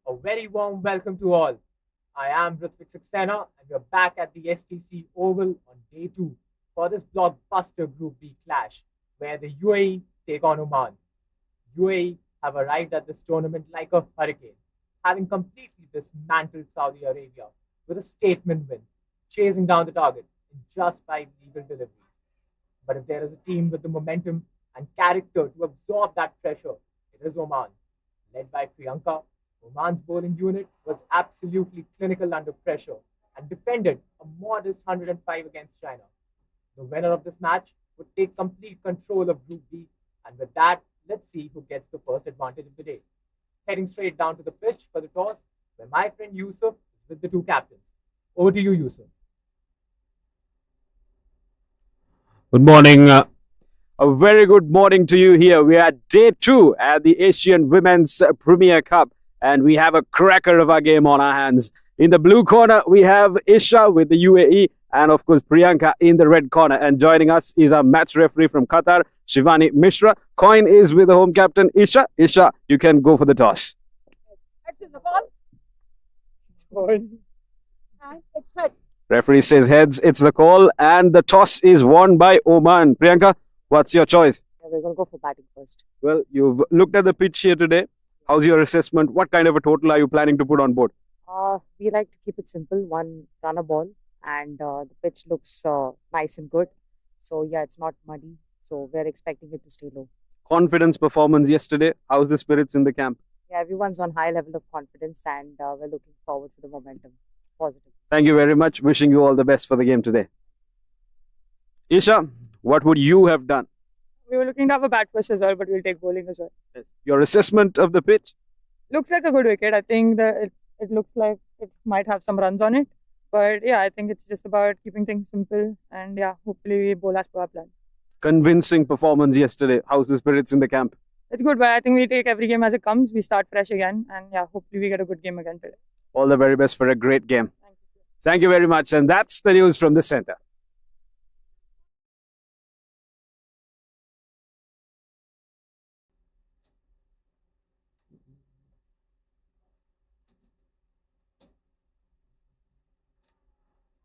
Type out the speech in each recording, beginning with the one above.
A very warm welcome to all. I am Ritvik Saxena, and we're back at the STC Oval on day two for this blockbuster Group B clash, where the UAE take on Oman. UAE have arrived at this tournament like a hurricane, having completely dismantled Saudi Arabia with a statement win, chasing down the target in just five legal deliveries. But if there is a team with the momentum and character to absorb that pressure, it is Oman. Led by Priyanka, Oman's bowling unit was absolutely clinical under pressure and defended a modest 105 against China. The winner of this match would take complete control of Group B, and with that, let's see who gets the first advantage of the day. Heading straight down to the pitch for the toss, where my friend Yusuf is with the two captains. Over to you, Yusuf. Good morning. A very good morning to you here. We are at day two at the Asian Women's Premier Cup, and we have a cracker of a game on our hands. In the blue corner, we have Isha with the UAE, and of course, Priyanka in the red corner. And joining us is our match referee from Qatar, Shivani Mishra. Coin is with the home captain, Isha. Isha, you can go for the toss. The ball. And it's head. Referee says heads, it's the call, and the toss is won by Oman. Priyanka, what's your choice? Yeah, we're going to go for batting first. Well, you've looked at the pitch here today. How's your assessment? What kind of a total are you planning to put on board? We like to keep it simple, one runner ball, and the pitch looks nice and good. So, yeah, it's not muddy. So, we're expecting it to stay low. Confidence performance yesterday. How's the spirits in the camp? Yeah, everyone's on high level of confidence, and we're looking forward for the momentum. Positive. Thank you very much. Wishing you all the best for the game today. Isha, what would you have done? We were looking to have a bat first as well, but we'll take bowling as well. Your assessment of the pitch? Looks like a good wicket. I think that it looks like it might have some runs on it. But yeah, I think it's just about keeping things simple, and yeah, hopefully we bowl as per our plan. Convincing performance yesterday. How's the spirits in the camp? It's good, but I think we take every game as it comes. We start fresh again, and yeah, hopefully we get a good game again today. All the very best for a great game. Thank you. Thank you very much. And that's the news from the center.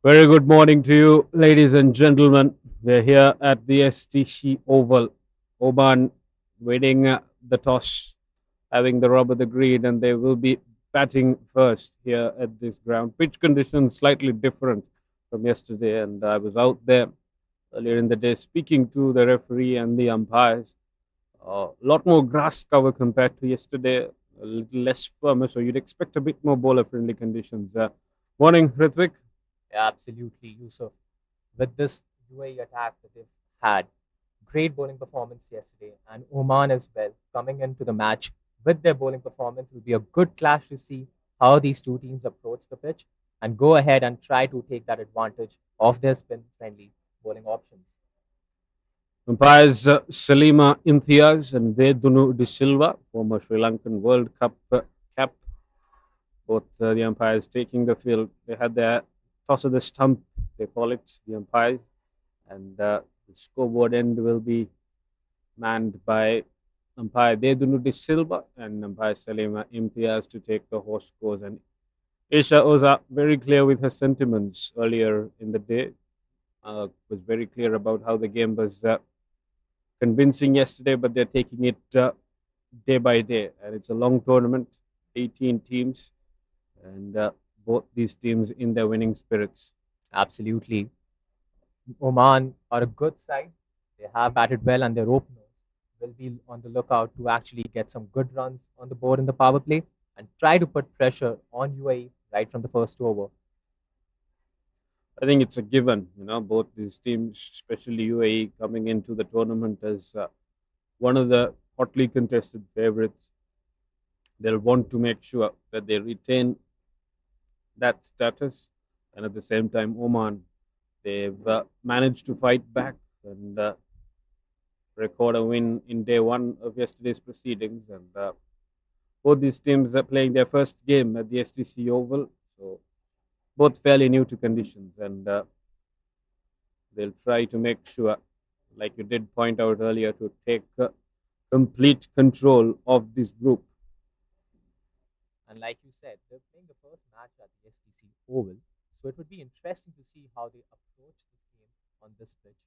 Very good morning to you, ladies and gentlemen. We're here at the STC Oval. Oman winning the toss, having the rub of the green, and they will be batting first here at this ground. Pitch conditions slightly different from yesterday, and I was out there earlier in the day speaking to the referee and the umpires. A lot more grass cover compared to yesterday, a little less firmer, so you'd expect a bit more bowler-friendly conditions. Morning, Ritvik. Yeah, absolutely, Yusuf. With this UAE attack that they've had, great bowling performance yesterday, and Oman as well, coming into the match with their bowling performance, will be a good clash to see how these two teams approach the pitch and go ahead and try to take that advantage of their spin-friendly bowling options. Umpires Salima Imtiaz and Vedunu De Silva, former Sri Lankan World Cup cap. Both the umpires taking the field. They had their toss of the stump, they call it, the umpires. And the scoreboard end will be manned by umpire Vedunu De Silva and umpire Salima Imtiaz to take the horse scores. And Isha Oza, very clear with her sentiments earlier in the day, was very clear about how the game was convincing yesterday, but they're taking it day by day. And it's a long tournament, 18 teams, and both these teams in their winning spirits. Absolutely. Oman are a good side. They have batted well, and their openers will be on the lookout to actually get some good runs on the board in the power play and try to put pressure on UAE right from the first over. I think it's a given, both these teams, especially UAE, coming into the tournament as one of the hotly contested favorites. They'll want to make sure that they retain that status, and at the same time, Oman, they've managed to fight back and record a win in day one of yesterday's proceedings. And both these teams are playing their first game at the STC Oval, so both fairly new to conditions, and they'll try to make sure, like you did point out earlier, to take complete control of this group. And like you said, they're playing the first match at the STC Oval. So it would be interesting to see how they approach this game on this pitch.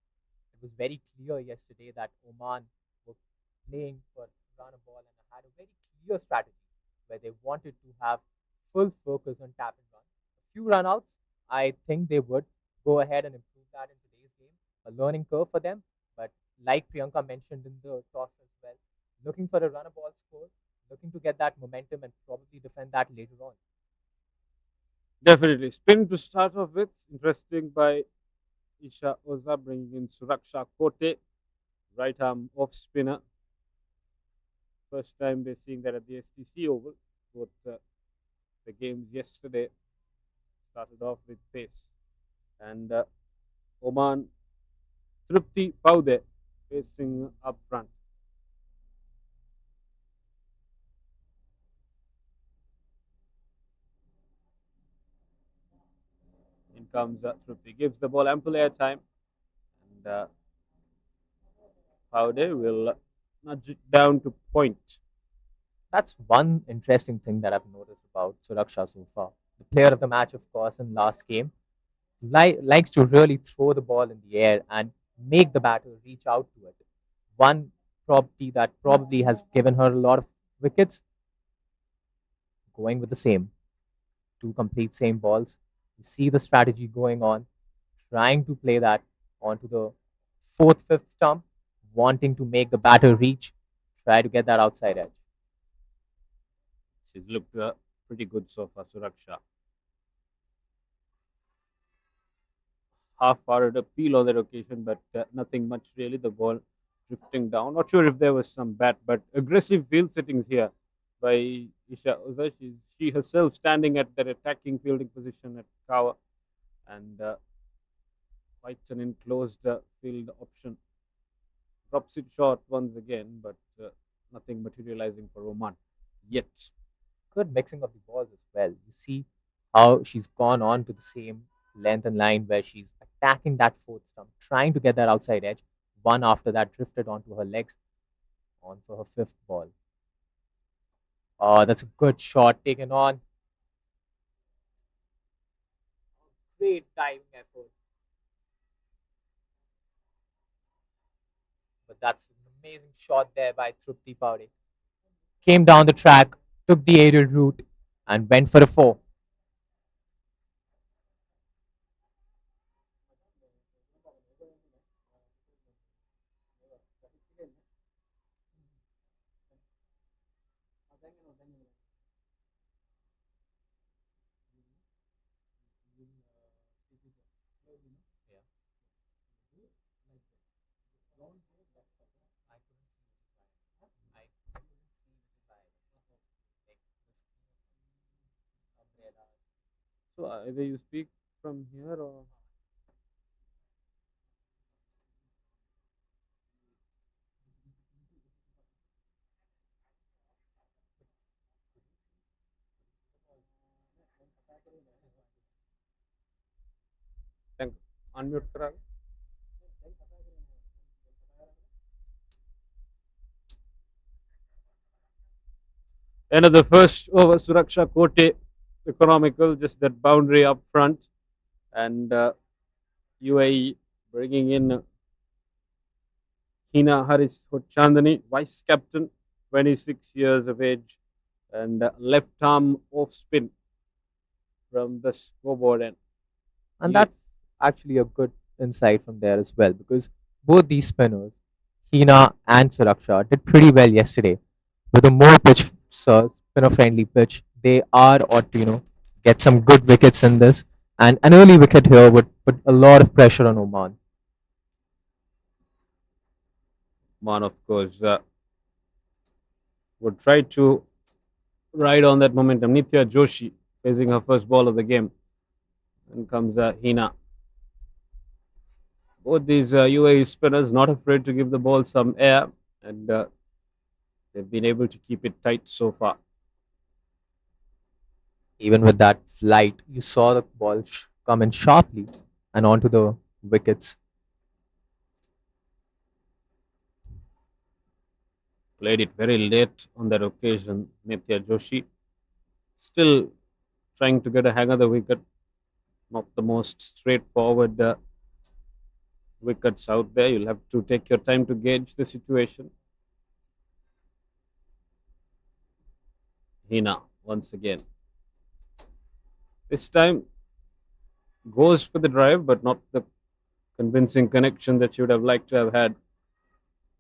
It was very clear yesterday that Oman were playing for run a ball and had a very clear strategy where they wanted to have full focus on tap and run. A few runouts, I think they would go ahead and improve that in today's game. A learning curve for them, but like Priyanka mentioned in the toss as well, looking for a run a ball score, looking to get that momentum and probably defend that later on. Definitely. Spin to start off with. Interesting by Isha Oza bringing in Suraksha Kote, right arm off spinner. First time we're seeing that at the STC Oval. Both the games yesterday started off with pace. And Oman Tripti Paude facing up front. In comes Tripti, gives the ball ample air time, and Paude will nudge it down to point. That's one interesting thing that I've noticed about Suraksha so far. The player of the match, of course, in last game, likes to really throw the ball in the air and make the batter reach out to it. One property that probably has given her a lot of wickets, going with the same, two complete same balls. You see the strategy going on, trying to play that onto the fourth, fifth stump, wanting to make the batter reach, try to get that outside edge. She's looked pretty good so far, Suraksha. Half-fired appeal on that occasion, but nothing much really. The ball drifting down. Not sure if there was some bat, but aggressive field settings here by Isha Oza. She herself standing at that attacking fielding position at cover and fights an enclosed field option. Drops it short once again, but nothing materializing for Oman yet. Good mixing of the balls as well. You see how she's gone on to the same length and line where she's attacking that fourth stump, trying to get that outside edge. One after that drifted onto her legs on for her fifth ball. Oh, that's a good shot taken on. Great diving effort. But that's an amazing shot there by Trupti Paude. Came down the track, took the aerial route, and went for a four. So either you speak from here or thank unmute करा another first over Suraksha Kote, economical, just that boundary up front, and UAE bringing in Hina Haris Chandani, vice captain, 26 years of age, and left arm off spin from the scoreboard end. And that's actually a good insight from there as well because both these spinners, Hina and Suraksha, did pretty well yesterday. With a more pitch, spinner friendly pitch, they are ought to, get some good wickets in this. And an early wicket here would put a lot of pressure on Oman. Man, of course, would try to ride on that momentum. Nitya Joshi facing her first ball of the game. And comes Hina. Both these UAE spinners not afraid to give the ball some air, and they've been able to keep it tight so far. Even with that flight, you saw the ball come in sharply and onto the wickets. Played it very late on that occasion, Nitya Joshi. Still trying to get a hang of the wicket. Not the most straightforward wickets out there. You'll have to take your time to gauge the situation. Hina once again. This time goes for the drive, but not the convincing connection that you would have liked to have had.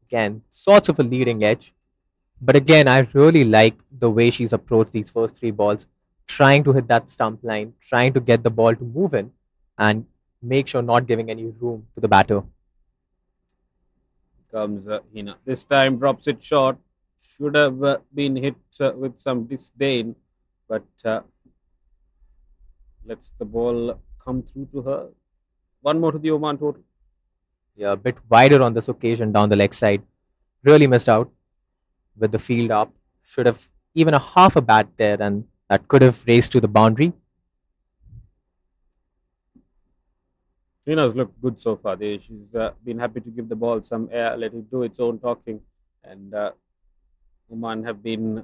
Again, sorts of a leading edge. But again, I really like the way she's approached these first three balls, trying to hit that stump line, trying to get the ball to move in and make sure not giving any room to the batter. Comes Hina. This time drops it short. Should have been hit with some disdain, but lets the ball come through to her. One more to the Oman total. Yeah, a bit wider on this occasion down the leg side. Really missed out with the field up. Should have even a half a bat there, and that could have raced to the boundary. Hina's looked good so far. She's been happy to give the ball some air, let it do its own talking, and Oman have been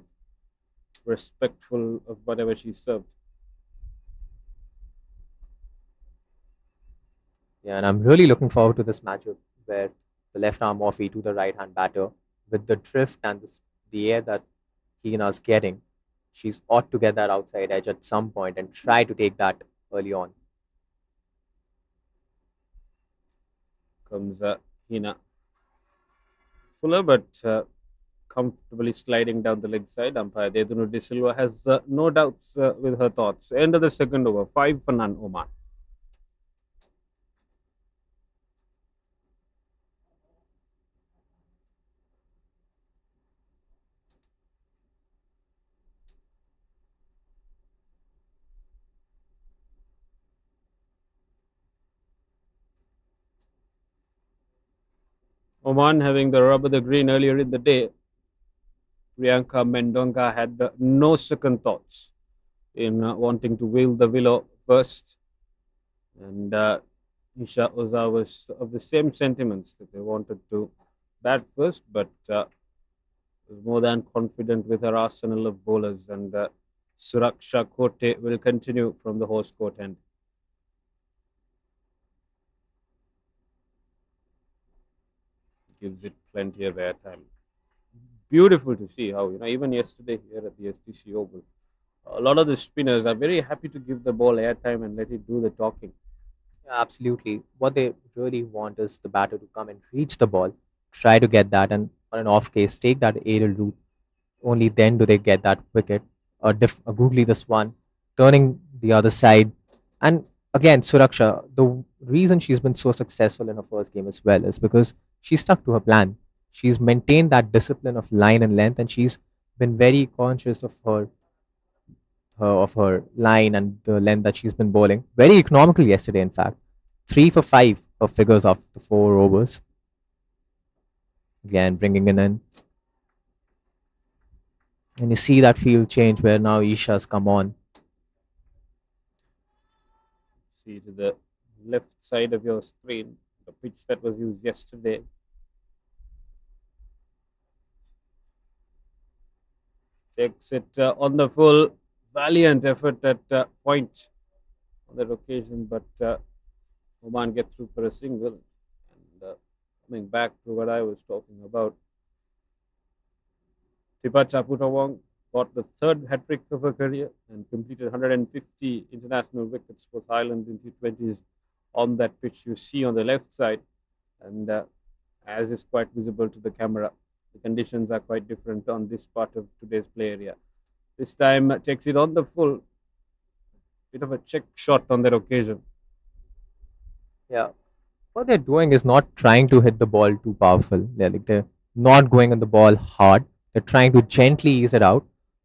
respectful of whatever she served. Yeah, and I'm really looking forward to this matchup where the left arm offie to the right hand batter with the drift and the air that Hina's getting. She's ought to get that outside edge at some point and try to take that early on. Comes Hina. Fuller, but comfortably sliding down the leg side. Umpire Dedunu De Silva has no doubts with her thoughts. End of the second over, 5 for none, Oman. Oman having the rub of the green earlier in the day. Priyanka Mendonga had no second thoughts in wanting to wheel the willow first. And Isha Oza was of the same sentiments that they wanted to bat first, but was more than confident with her arsenal of bowlers. And Suraksha Kote will continue from the horse court end. Gives it plenty of airtime. Beautiful to see how, even yesterday here at the STC Oval, a lot of the spinners are very happy to give the ball airtime and let it do the talking. Yeah, absolutely. What they really want is the batter to come and reach the ball, try to get that, and on an off case, take that aerial route. Only then do they get that wicket. A googly this one, turning the other side. And again, Suraksha, the reason she's been so successful in her first game as well is because she stuck to her plan. She's maintained that discipline of line and length, and she's been very conscious of her line and the length that she's been bowling. Very economical yesterday, in fact. 3 for 5 her figures of the 4 overs. Again, bringing it in. And you see that field change where now Isha's come on. See to the left side of your screen, the pitch that was used yesterday. Takes it on the full. Valiant effort at point on that occasion, but Oman gets through for a single. And coming back to what I was talking about, Tipa Chaputawong got the third hat-trick of her career and completed 150 international wickets for Thailand in T20s on that pitch you see on the left side. And as is quite visible to the camera, the conditions are quite different on this part of today's play area. This time takes it on the full. Bit of a check shot on that occasion. Yeah. What they're doing is not trying to hit the ball too powerful. They're not going on the ball hard. They're trying to gently ease it out,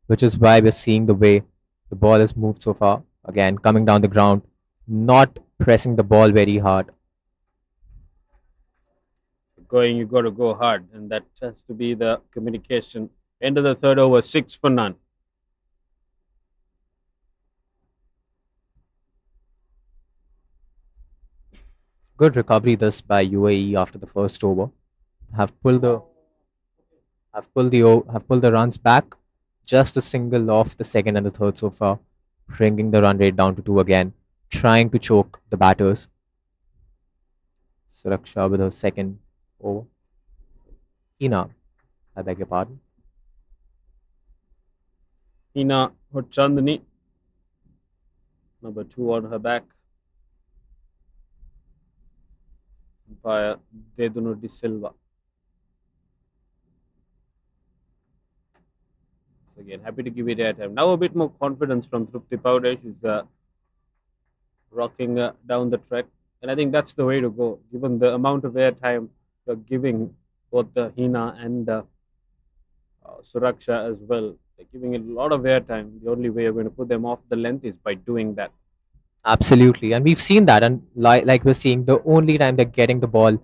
which is why we're seeing the way the ball has moved so far. Again, coming down the ground, not pressing the ball very hard. You got to go hard, and that has to be the communication. End of the third over, 6 for none. Good recovery this by UAE after the first over. Have pulled the runs back. Just a single off the second and the third so far, bringing the run rate down to 2 again, trying to choke the batters. Suraksha with her second over. Hina, I beg your pardon. Hina Chandni, number 2 on her back. Umpire Dedunu De Silva. Again, happy to give it airtime. Now a bit more confidence from Trupti Paude. She's rocking down the track. And I think that's the way to go, given the amount of airtime you're giving both Hina and Suraksha as well. They're giving it a lot of airtime. The only way you're going to put them off the length is by doing that. Absolutely. And we've seen that. And like we're seeing, the only time they're getting the ball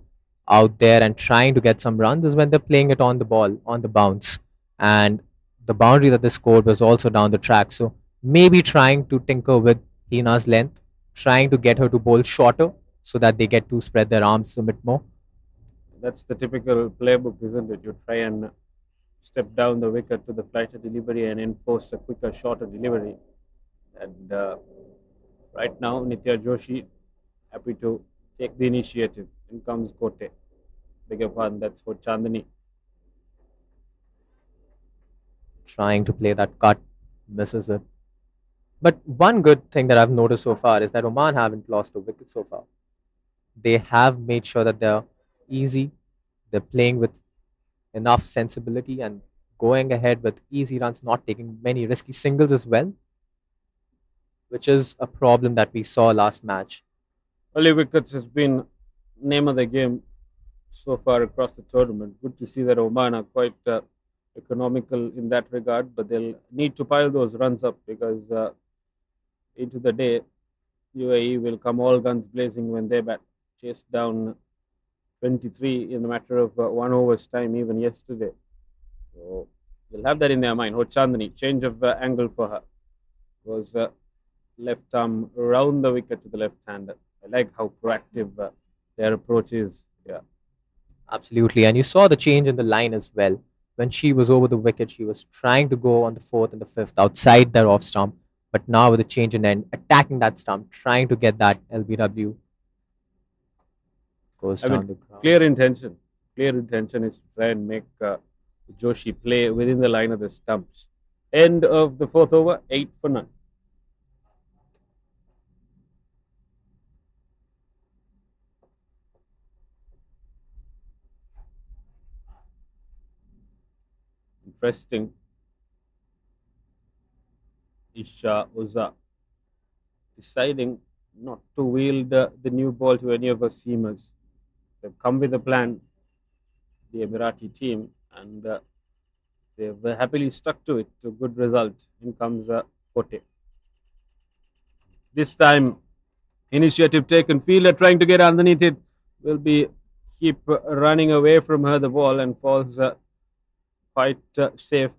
out there and trying to get some runs is when they're playing it on the ball, on the bounce. And the boundary that they scored was also down the track. So maybe trying to tinker with Hina's length, trying to get her to bowl shorter so that they get to spread their arms a bit more. That's the typical playbook, isn't it? You try and step down the wicket to the flighter delivery and enforce a quicker, shorter delivery. And right now, Nitya Joshi happy to take the initiative. In comes Kote. Beg your pardon, that's for Chandni. Trying to play that cut, misses it. But one good thing that I've noticed so far is that Oman haven't lost a wicket so far. They have made sure that they're easy, they're playing with enough sensibility and going ahead with easy runs, not taking many risky singles as well, which is a problem that we saw last match. Early wickets has been name of the game so far across the tournament. Good to see that Oman are quite economical in that regard, but they'll need to pile those runs up because into the day, UAE will come all guns blazing when they bat. Chased down 23 in a matter of 1 over's time, even yesterday. So they'll have that in their mind. Chandni, change of angle for her. Was left arm around the wicket to the left hander. I like how proactive their approach is. Yeah. Absolutely. And you saw the change in the line as well. When she was over the wicket, she was trying to go on the fourth and the fifth outside their off stump. But now with the change in end, attacking that stump, trying to get that LBW. Goes down the ground. Clear intention. Clear intention is to try and make Joshi play within the line of the stumps. End of the fourth over, 8 for none. Interesting. Isha Uza deciding not to wield the new ball to any of her seamers. They've come with a plan, the Emirati team, and they've happily stuck to it to good result. In comes Kote. This time, initiative taken. Fielder trying to get underneath it will be keep running away from her the ball and falls quite safe.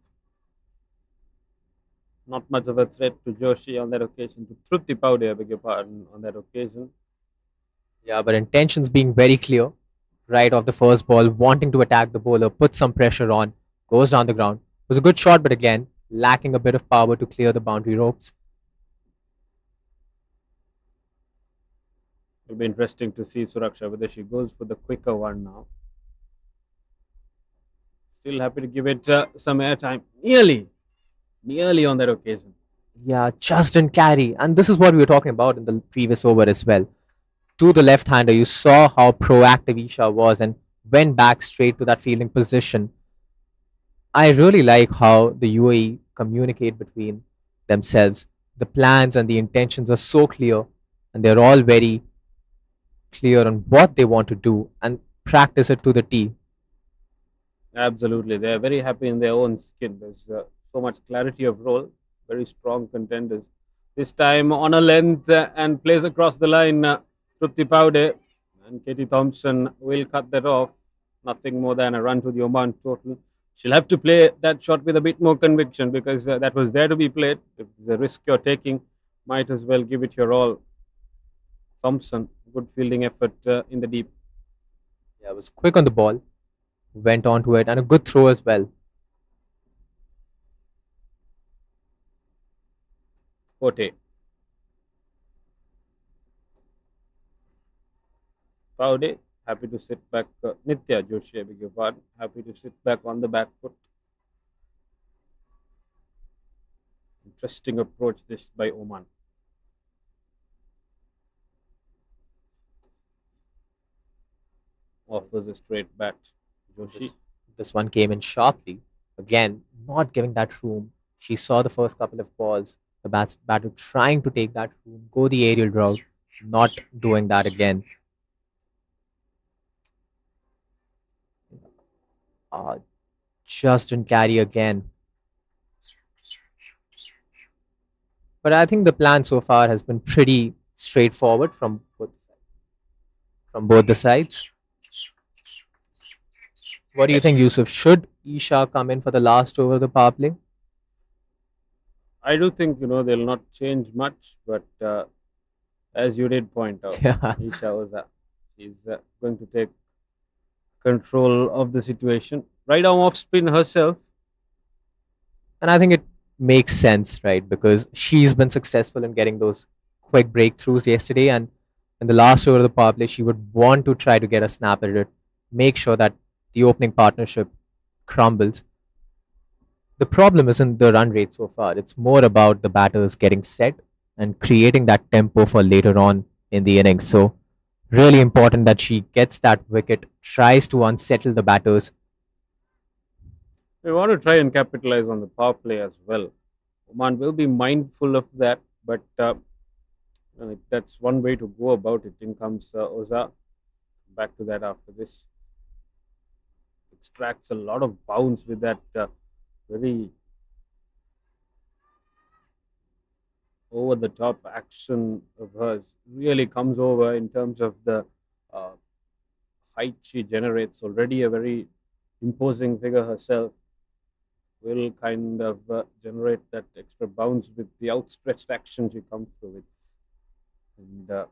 Not much of a threat to Joshi on that occasion. To Trupti Paude, I beg your pardon, on that occasion. Yeah, but intentions being very clear. Right off the first ball, wanting to attack the bowler, put some pressure on, goes down the ground. It was a good shot, but again, lacking a bit of power to clear the boundary ropes. It'll be interesting to see Suraksha whether she goes for the quicker one now. Still happy to give it some airtime. Nearly on that occasion. Yeah, just didn't carry. And this is what we were talking about in the previous over as well. To the left-hander, you saw how proactive Isha was and went back straight to that fielding position. I really like how the UAE communicate between themselves. The plans and the intentions are so clear, and they're all very clear on what they want to do and practice it to the T. Absolutely. They're very happy in their own skin. There's so much clarity of role. Very strong contenders. This time on a length and plays across the line. Trupti Paude and Katie Thompson will cut that off. Nothing more than a run to the Oman total. She'll have to play that shot with a bit more conviction because that was there to be played. If the risk you're taking, might as well give it your all. Thompson, good fielding effort in the deep. Yeah, it was quick on the ball, went onto it, and a good throw as well. Kote. Paude, happy to sit back. Nitya Joshi, I beg your pardon. Happy to sit back on the back foot. Interesting approach this by Oman. Offers a straight bat. Joshi. This one came in sharply. Again, not giving that room. She saw the first couple of balls. The batter trying to take that room, go the aerial route, not doing that again. Uh, just didn't carry again. But I think the plan so far has been pretty straightforward from both the sides. What do you think, Yusuf? Should Isha come in for the last over of the power play? I do think they'll not change much, but as you did point out, Yeah. Isha Oza is going to take control of the situation. Right arm off spin herself. And I think it makes sense, right? Because she's been successful in getting those quick breakthroughs yesterday. And in the last over of the power play, she would want to try to get a snap at it, make sure that the opening partnership crumbles. The problem isn't the run rate so far. It's more about the batters getting set and creating that tempo for later on in the innings. So, really important that she gets that wicket, tries to unsettle the batters. We want to try and capitalize on the power play as well. Oman will be mindful of that, but that's one way to go about it. In comes Oza. Back to that after this. Extracts a lot of bounce with that very over the top action of hers. Really comes over in terms of the height she generates. Already a very imposing figure herself. Will kind of generate that extra bounce with the outstretched action she comes through with. And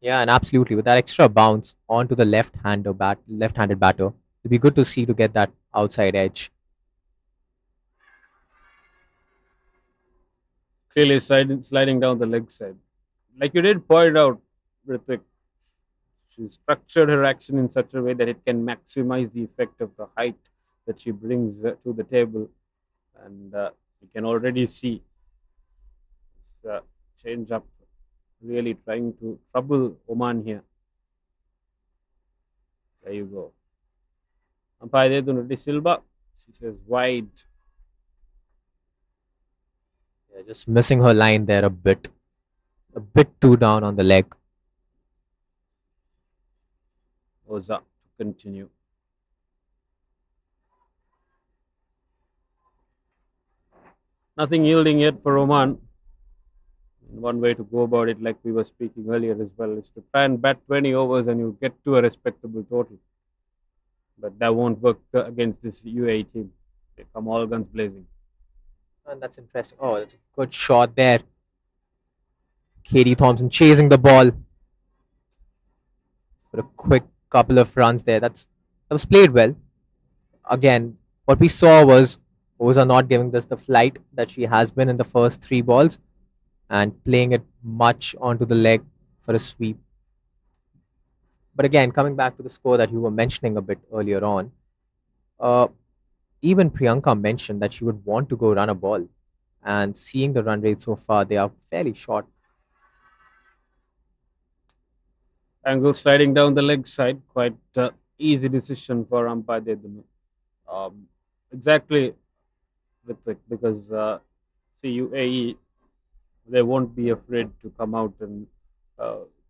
Yeah, and absolutely with that extra bounce onto the left-handed batter, it'd be good to see to get that outside edge. clearly sliding down the leg side. Like you did point out, Ritvik, she structured her action in such a way that it can maximize the effect of the height that she brings to the table. And you can already see the change up really trying to trouble Oman here. There you go. Umpire De Silva, she says wide. Yeah, just missing her line there a bit too down on the leg. Oza to continue. Nothing yielding yet for Oman. And one way to go about it, like we were speaking earlier as well, is to try and bat 20 overs and you get to a respectable total. But that won't work against this UAE team. They come all guns blazing. And that's interesting. Oh, that's a good shot there. Katie Thompson chasing the ball for a quick couple of runs there. That was played well. Again, what we saw was Oza not giving this the flight that she has been in the first three balls and playing it much onto the leg for a sweep. But again, coming back to the score that you were mentioning a bit earlier on, even Priyanka mentioned that she would want to go run a ball. And seeing the run rate so far, they are fairly short. Angle sliding down the leg side, quite easy decision for umpire Dedunu. Exactly, Ritvik, because UAE, they won't be afraid to come out and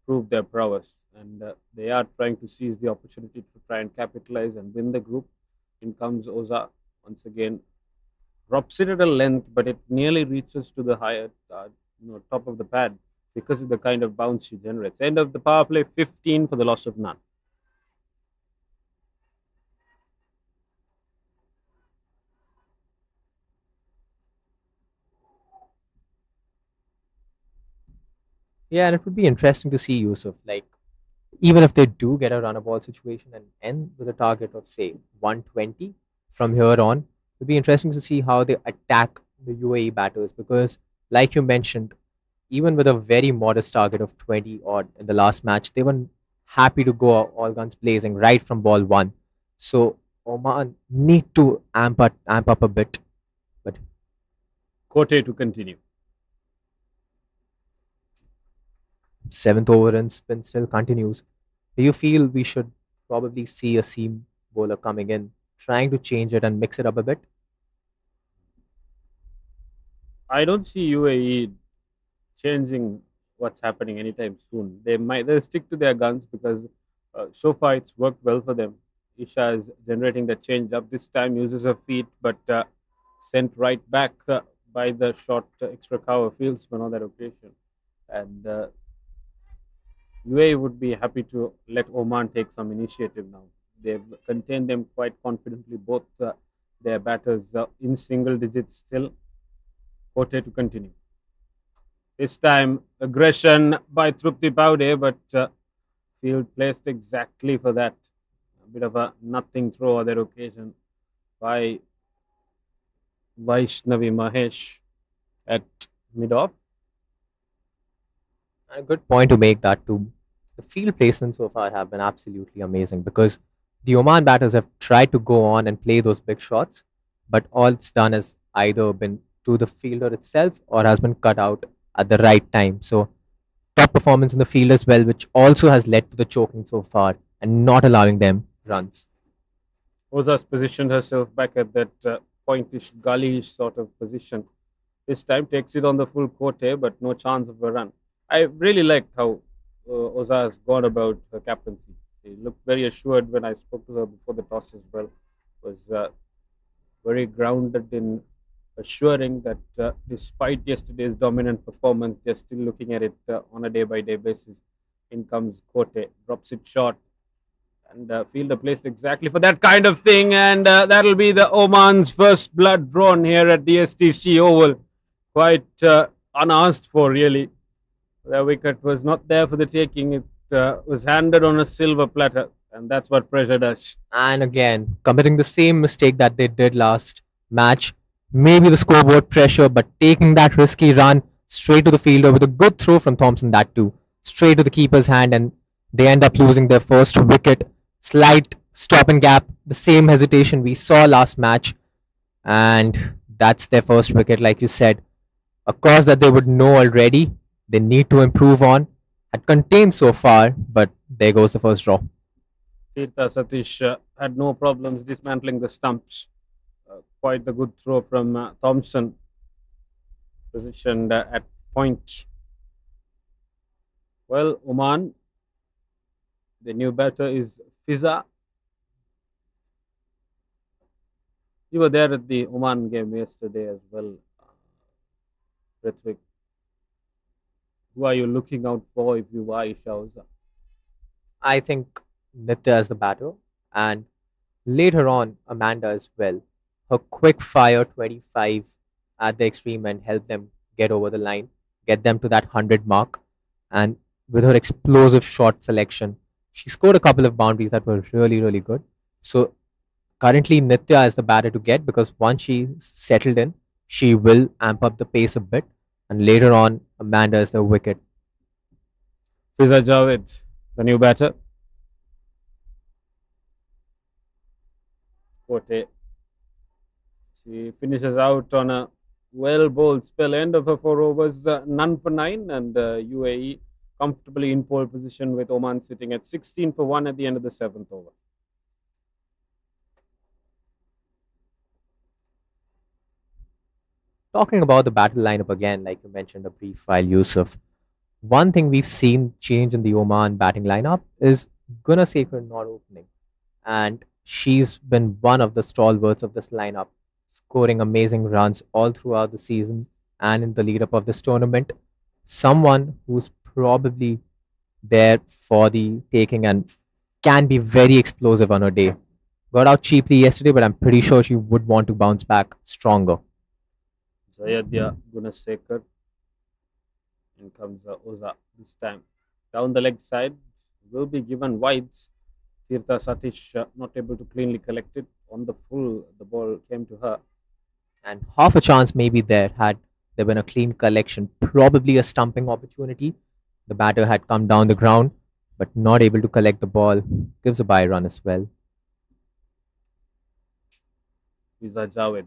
prove their prowess. And they are trying to seize the opportunity to try and capitalize and win the group. In comes Oza once again. Drops it at a length, but it nearly reaches to the higher top of the pad because of the kind of bounce she generates. End of the power play, 15 for the loss of none. Yeah, and it would be interesting to see Yusuf. Like, even if they do get a run a ball situation and end with a target of, say, 120 from here on, it would be interesting to see how they attack the UAE batters because Like you mentioned, even with a very modest target of 20 odd in the last match, they were happy to go all guns blazing right from ball one. So Oman need to amp up a bit. But Kote to continue. seventh over and spin still continues. Do you feel we should probably see a seam bowler coming in, trying to change it and mix it up a bit? I don't see UAE changing what's happening anytime soon. They'll stick to their guns because so far it's worked well for them. Isha is generating the change up this time, uses her feet, but sent right back by the short extra cover fieldsman on that occasion. And UAE would be happy to let Oman take some initiative now. They've contained them quite confidently, both their batters in single digits still. Kote to continue. This time, aggression by Trupti Paude, but field placed exactly for that. A bit of a nothing throw on that occasion by Vaishnavi Mahesh at mid-off. A good point to make that too. The field placements so far have been absolutely amazing because the Oman batters have tried to go on and play those big shots, but all it's done is either been to the fielder itself or has been cut out at the right time. So top performance in the field as well, which also has led to the choking so far and not allowing them runs. Oza's positioned herself back at that pointish, gullish sort of position. This time takes it on the full Kote, but no chance of a run. I really liked how Oza has gone about her captaincy. She looked very assured when I spoke to her before the toss as well. Was very grounded in assuring that despite yesterday's dominant performance, they're still looking at it on a day-by-day basis. In comes Kote, drops it short, and fielder placed exactly for that kind of thing, and that'll be the Oman's first blood drawn here at the STC Oval. Quite unasked for, really. The wicket was not there for the taking. It was handed on a silver platter, and that's what pressure does. And again, committing the same mistake that they did last match. Maybe the scoreboard pressure, but taking that risky run straight to the fielder with a good throw from Thompson, that too, straight to the keeper's hand, and they end up losing their first wicket. Slight stop and gap, the same hesitation we saw last match, and that's their first wicket, like you said. A cause that they would know already, they need to improve on. Had contained so far, but there goes the first draw. Tirtha Satish had no problems dismantling the stumps. Quite a good throw from Thompson, positioned at point. Well, Oman, the new batter is Fiza. You were there at the Oman game yesterday as well, Ritvik. Who are you looking out for if you are Isha Oza? I think Nitya as the batter, and later on Amanda as well. Her quick fire 25 at the extreme end helped them get over the line, get them to that 100 mark, and with her explosive shot selection, she scored a couple of boundaries that were really, really good. So currently Nitya is the batter to get because once she settled in, she will amp up the pace a bit, and later on Amanda is the wicket. Fiza Javed, the new batter. Kote. She finishes out on a well bowled spell. End of her 4 overs, none for 9, and UAE comfortably in pole position with Oman sitting at 16 for 1 at the end of the 7th over. Talking about the battle lineup again, like you mentioned a brief while, Yusuf. One thing we've seen change in the Oman batting lineup is Guna Sekhar not opening. And she's been one of the stalwarts of this lineup, scoring amazing runs all throughout the season and in the lead up of this tournament. Someone who's probably there for the taking and can be very explosive on her day. Got out cheaply yesterday, but I'm pretty sure she would want to bounce back stronger. Zayadya Gunasekar. In comes Oza this time. Down the leg side will be given wides. Tirtha Satish not able to cleanly collect it. On the full, the ball came to her. And half a chance maybe there had there been a clean collection, probably a stumping opportunity. The batter had come down the ground, but not able to collect the ball. Gives a bye run as well. Fiza Javed.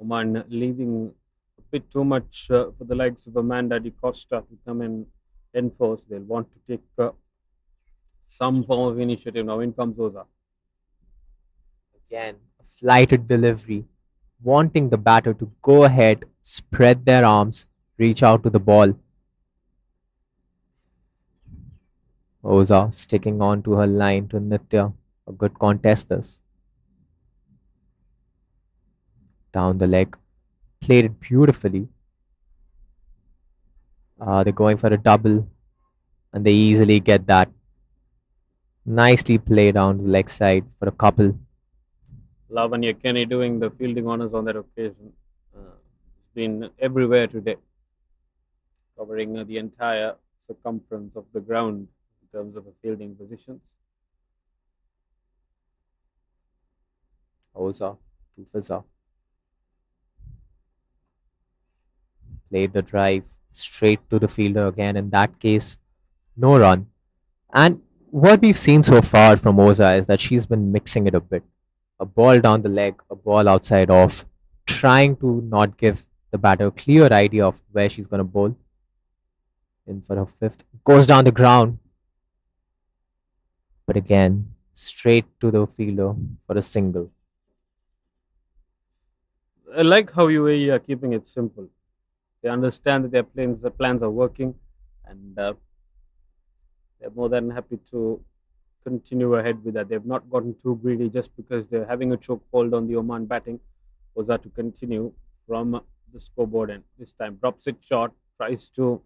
Oman leaving a bit too much for the likes of Amanda Di Costa to come and enforce. They'll want to take some form of initiative. Now in comes Oza. Again, a flighted delivery, wanting the batter to go ahead, spread their arms, reach out to the ball. Oza sticking on to her line to Nitya. A good contest this. Down the leg. Played it beautifully. They're going for a double and they easily get that. Nicely played down the leg side for a couple. Lavanya Kenny doing the fielding honors on that occasion. It's been everywhere today, covering the entire circumference of the ground in terms of the fielding positions. Oza to Fiza. Played the drive straight to the fielder again. In that case, no run. And what we've seen so far from Oza is that she's been mixing it a bit. A ball down the leg, a ball outside off, trying to not give the batter a clear idea of where she's going to bowl. In for her fifth. Goes down the ground. But again, straight to the fielder for a single. I like how UAE are keeping it simple. They understand that the plans are working, and they're more than happy to continue ahead with that. They've not gotten too greedy just because they're having a choke hold on the Oman batting. Oza to continue from the scoreboard, and this time drops it short, tries to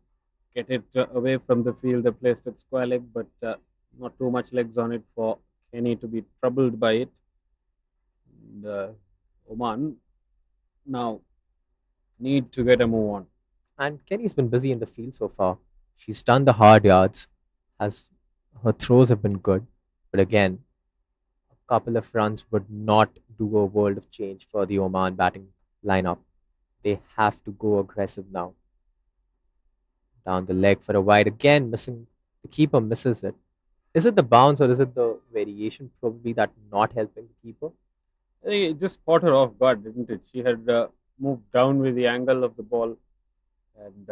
get it away from the field. They placed it square leg, but not too much legs on it for Kenny to be troubled by it. And Oman now need to get a move on. And Kenny's been busy in the field so far. She's done the hard yards, has her throws have been good, but again, a couple of runs would not do a world of change for the Oman batting lineup. They have to go aggressive now. Down the leg for a wide again, missing the keeper misses it. Is it the bounce or is it the variation probably that not helping the keeper? I think it just caught her off guard, didn't it? She had moved down with the angle of the ball, and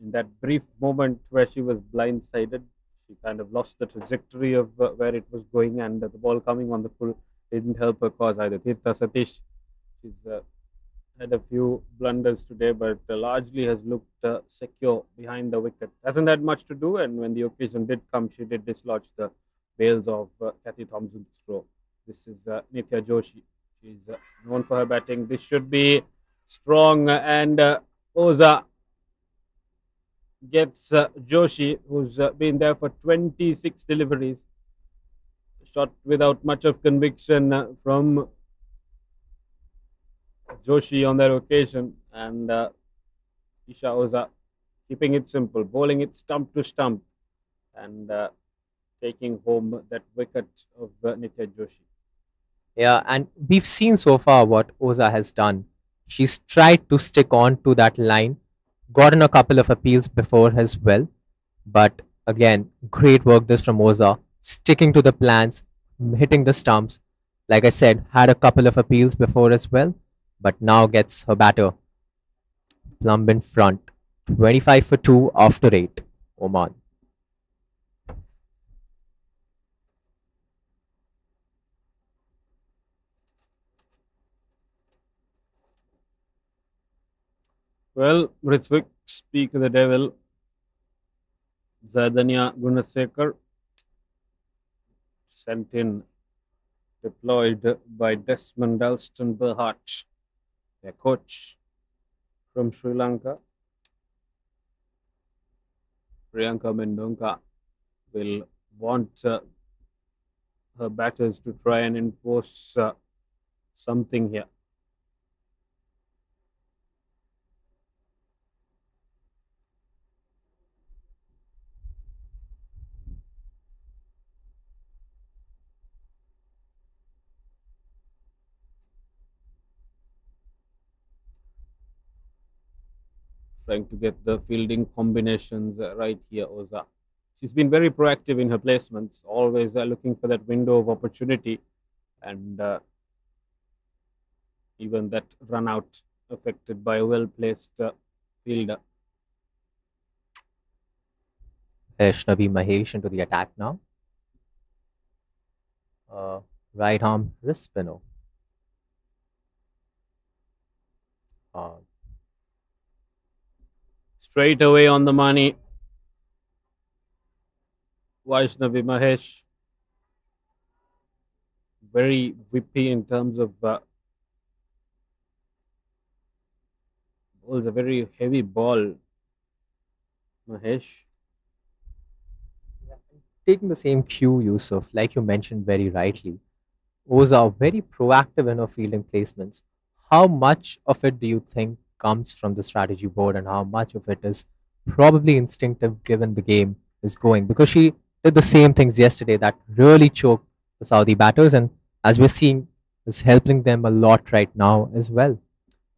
in that brief moment where she was blindsided, she kind of lost the trajectory of where it was going, and the ball coming on the full didn't help her cause either. Tirtha Satish, she's had a few blunders today, but largely has looked secure behind the wicket. Hasn't had much to do, and when the occasion did come, she did dislodge the bails of Kathy Thompson's throw. This is Nitya Joshi. She's known for her batting. This should be strong, and Oza gets Joshi, who's been there for 26 deliveries. Shot without much of conviction from Joshi on that occasion, and Isha Oza keeping it simple, bowling it stump to stump, and taking home that wicket of Nitya Joshi. Yeah, and we've seen so far what Oza has done. She's tried to stick on to that line, gotten a couple of appeals before as well. But again, great work this from Oza, sticking to the plans, hitting the stumps. Like I said, had a couple of appeals before as well, but now gets her batter plumb in front. 25 for 2 after 8. Oman. Well, Ritvik, speak of the devil. Zadania Gunasekar sent in, deployed by Desmond Dalston Berhart, their coach from Sri Lanka. Priyanka Mendonca will want her batters to try and enforce something here. trying to get the fielding combinations right here, Oza. She's been very proactive in her placements, always looking for that window of opportunity, and even that run out affected by a well placed fielder. Vaishnavi Mahesh into the attack now. Uh, right arm wrist spinner. Uh, Straight away on the money, Vaishnavi Mahesh. Very whippy in terms of bowls, a very heavy ball, Mahesh. taking the same cue, Yusuf, like you mentioned very rightly, Oza are very proactive in her fielding placements. How much of it do you think comes from the strategy board and how much of it is probably instinctive given the game is going? Because she did the same things yesterday that really choked the Saudi batters, and as we're seeing, is helping them a lot right now as well.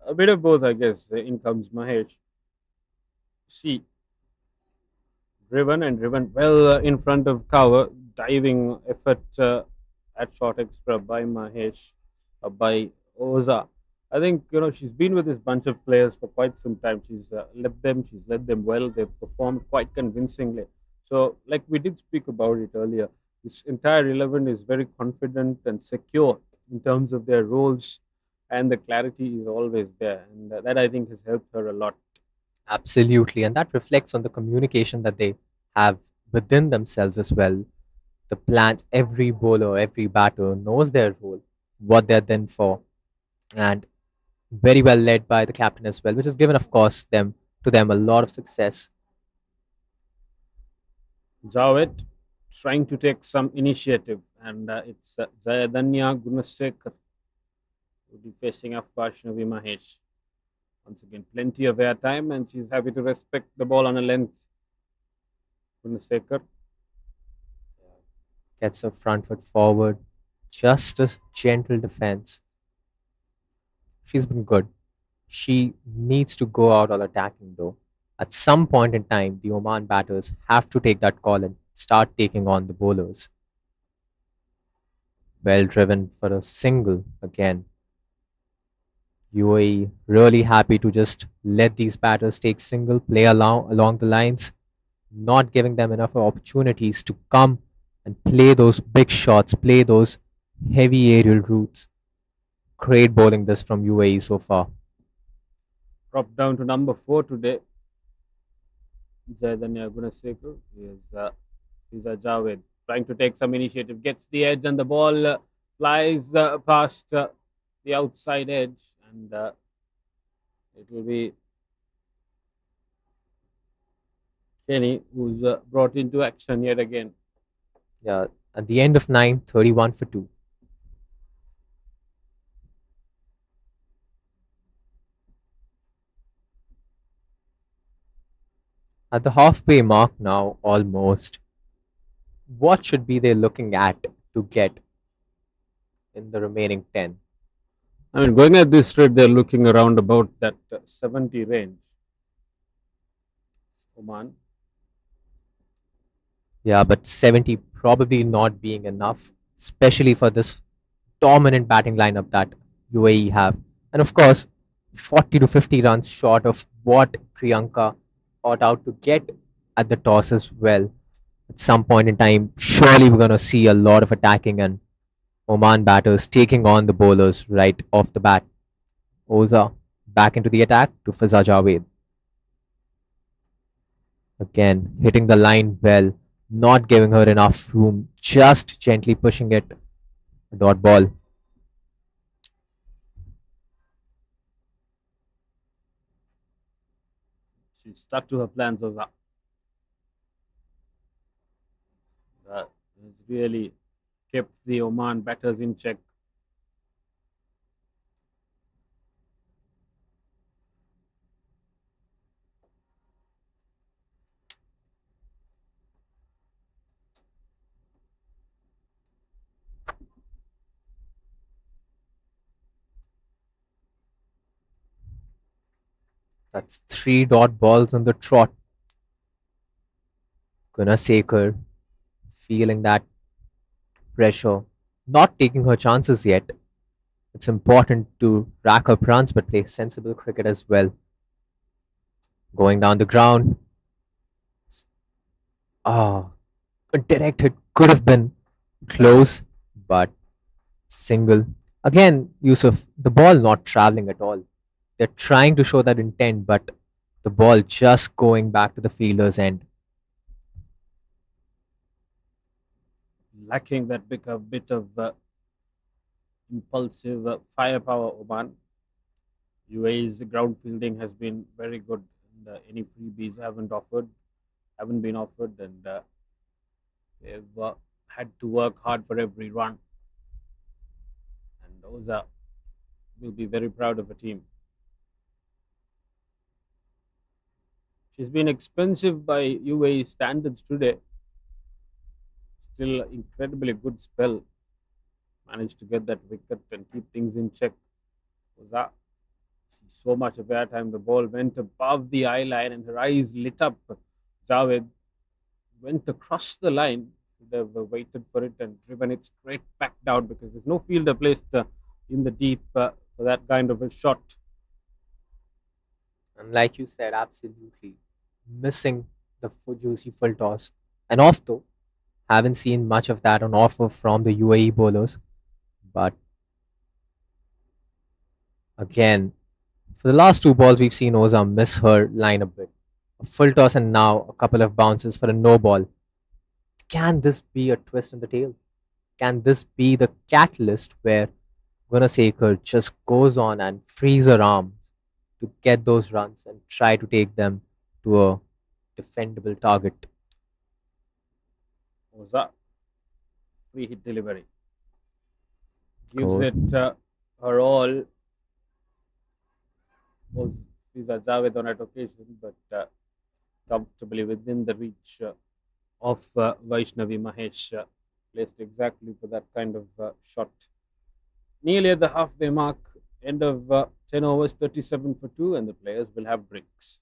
A bit of both, I guess. In comes Mahesh. See, driven and driven well in front of cover, diving effort at short extra by Mahesh, by Oza. I think she's been with this bunch of players for quite some time. She's led them well. They've performed quite convincingly. So, like we did speak about it earlier, this entire 11 is very confident and secure in terms of their roles, and the clarity is always there, and that I think has helped her a lot. Absolutely. And that reflects on the communication that they have within themselves as well. The plans, every bowler, every batter knows their role, what they're then for, and very well led by the captain as well, which has given, of course, them a lot of success. Javed trying to take some initiative, and it's Jayadanya Gunasekar who will be facing off Vaishnavi Mahesh. Once again, plenty of airtime, and she's happy to respect the ball on a length. Gunasekar. Gets her front foot forward, just a gentle defense. She's been good. She needs to go out all attacking though. At some point in time, the Oman batters have to take that call and start taking on the bowlers. Well driven for a single again. UAE really happy to just let these batters take single, play along the lines, not giving them enough opportunities to come and play those big shots, play those heavy aerial routes. Great bowling this from UAE so far. Dropped down to number 4 today. Jayadanya Gunasekar is a Javed trying to take some initiative, gets the edge, and the ball flies past the outside edge, and it will be Kenny who's brought into action yet again. Yeah, at the end of 9, 31 for 2. At the halfway mark now, almost, what should be they looking at to get in the remaining 10? I mean, going at this rate, they're looking around about that 70 range. Oman. Yeah, but 70 probably not being enough, especially for this dominant batting lineup that UAE have. And of course, 40 to 50 runs short of what Priyanka ought out to get at the toss as well. At some point in time, surely we're going to see a lot of attacking and Oman batters taking on the bowlers right off the bat. Oza back into the attack to Fiza Javed. Again, hitting the line well, not giving her enough room, just gently pushing it. A dot ball. She stuck to her plans of that. Has really kept the Oman batters in check. That's three dot balls on the trot. Gunasekar feeling that pressure, not taking her chances yet. It's important to rack up runs but play sensible cricket as well. Going down the ground. Ah, a direct hit could have been close, but single. Again, Yusuf, the ball not traveling at all. They're trying to show that intent, but the ball just going back to the fielder's end. Lacking that bit of impulsive firepower, Oman. UAE's ground fielding has been very good, and any freebies haven't been offered, and they've had to work hard for every run. And Oza will be very proud of her team. She's been expensive by UAE standards today. Still incredibly good spell. Managed to get that wicket and keep things in check. Oza sees so much of airtime. The ball went above the eye line and her eyes lit up. Javed went across the line. Should have waited for it and driven it straight back down because there's no fielder placed in the deep for that kind of a shot. And like you said, absolutely missing the juicy full toss. And off though, haven't seen much of that on offer from the UAE bowlers. But again, for the last two balls, we've seen Oza miss her line a bit. A full toss and now a couple of bounces for a no ball. Can this be a twist in the tail? Can this be the catalyst where Gunasekar just goes on and frees her arm to get those runs and try to take them to a defendable target? Oza, free hit delivery. Gives Goal. it her all. These are Javed on that occasion, but comfortably within the reach of Vaishnavi Mahesh. Placed exactly for that kind of shot. Nearly at the halfway mark, end of 10 overs, 37 for 2, and the players will have breaks.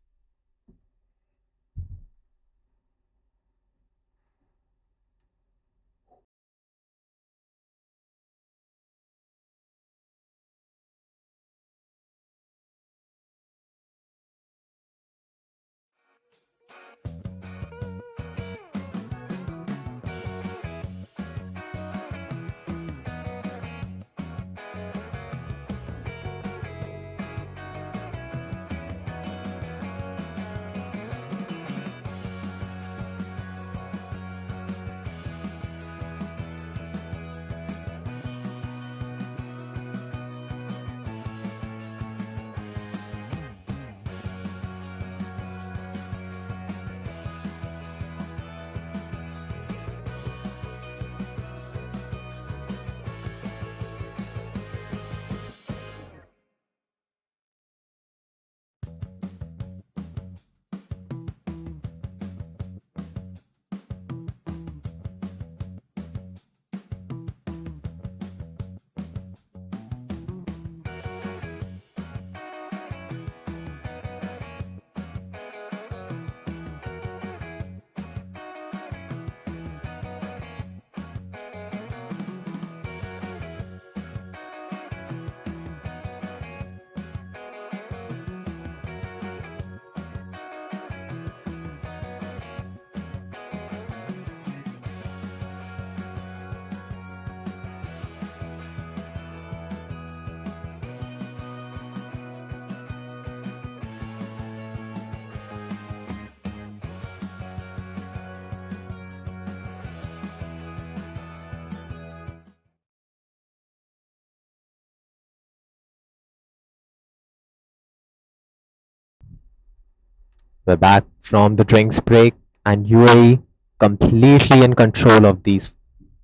We're back from the drinks break, and UAE completely in control of these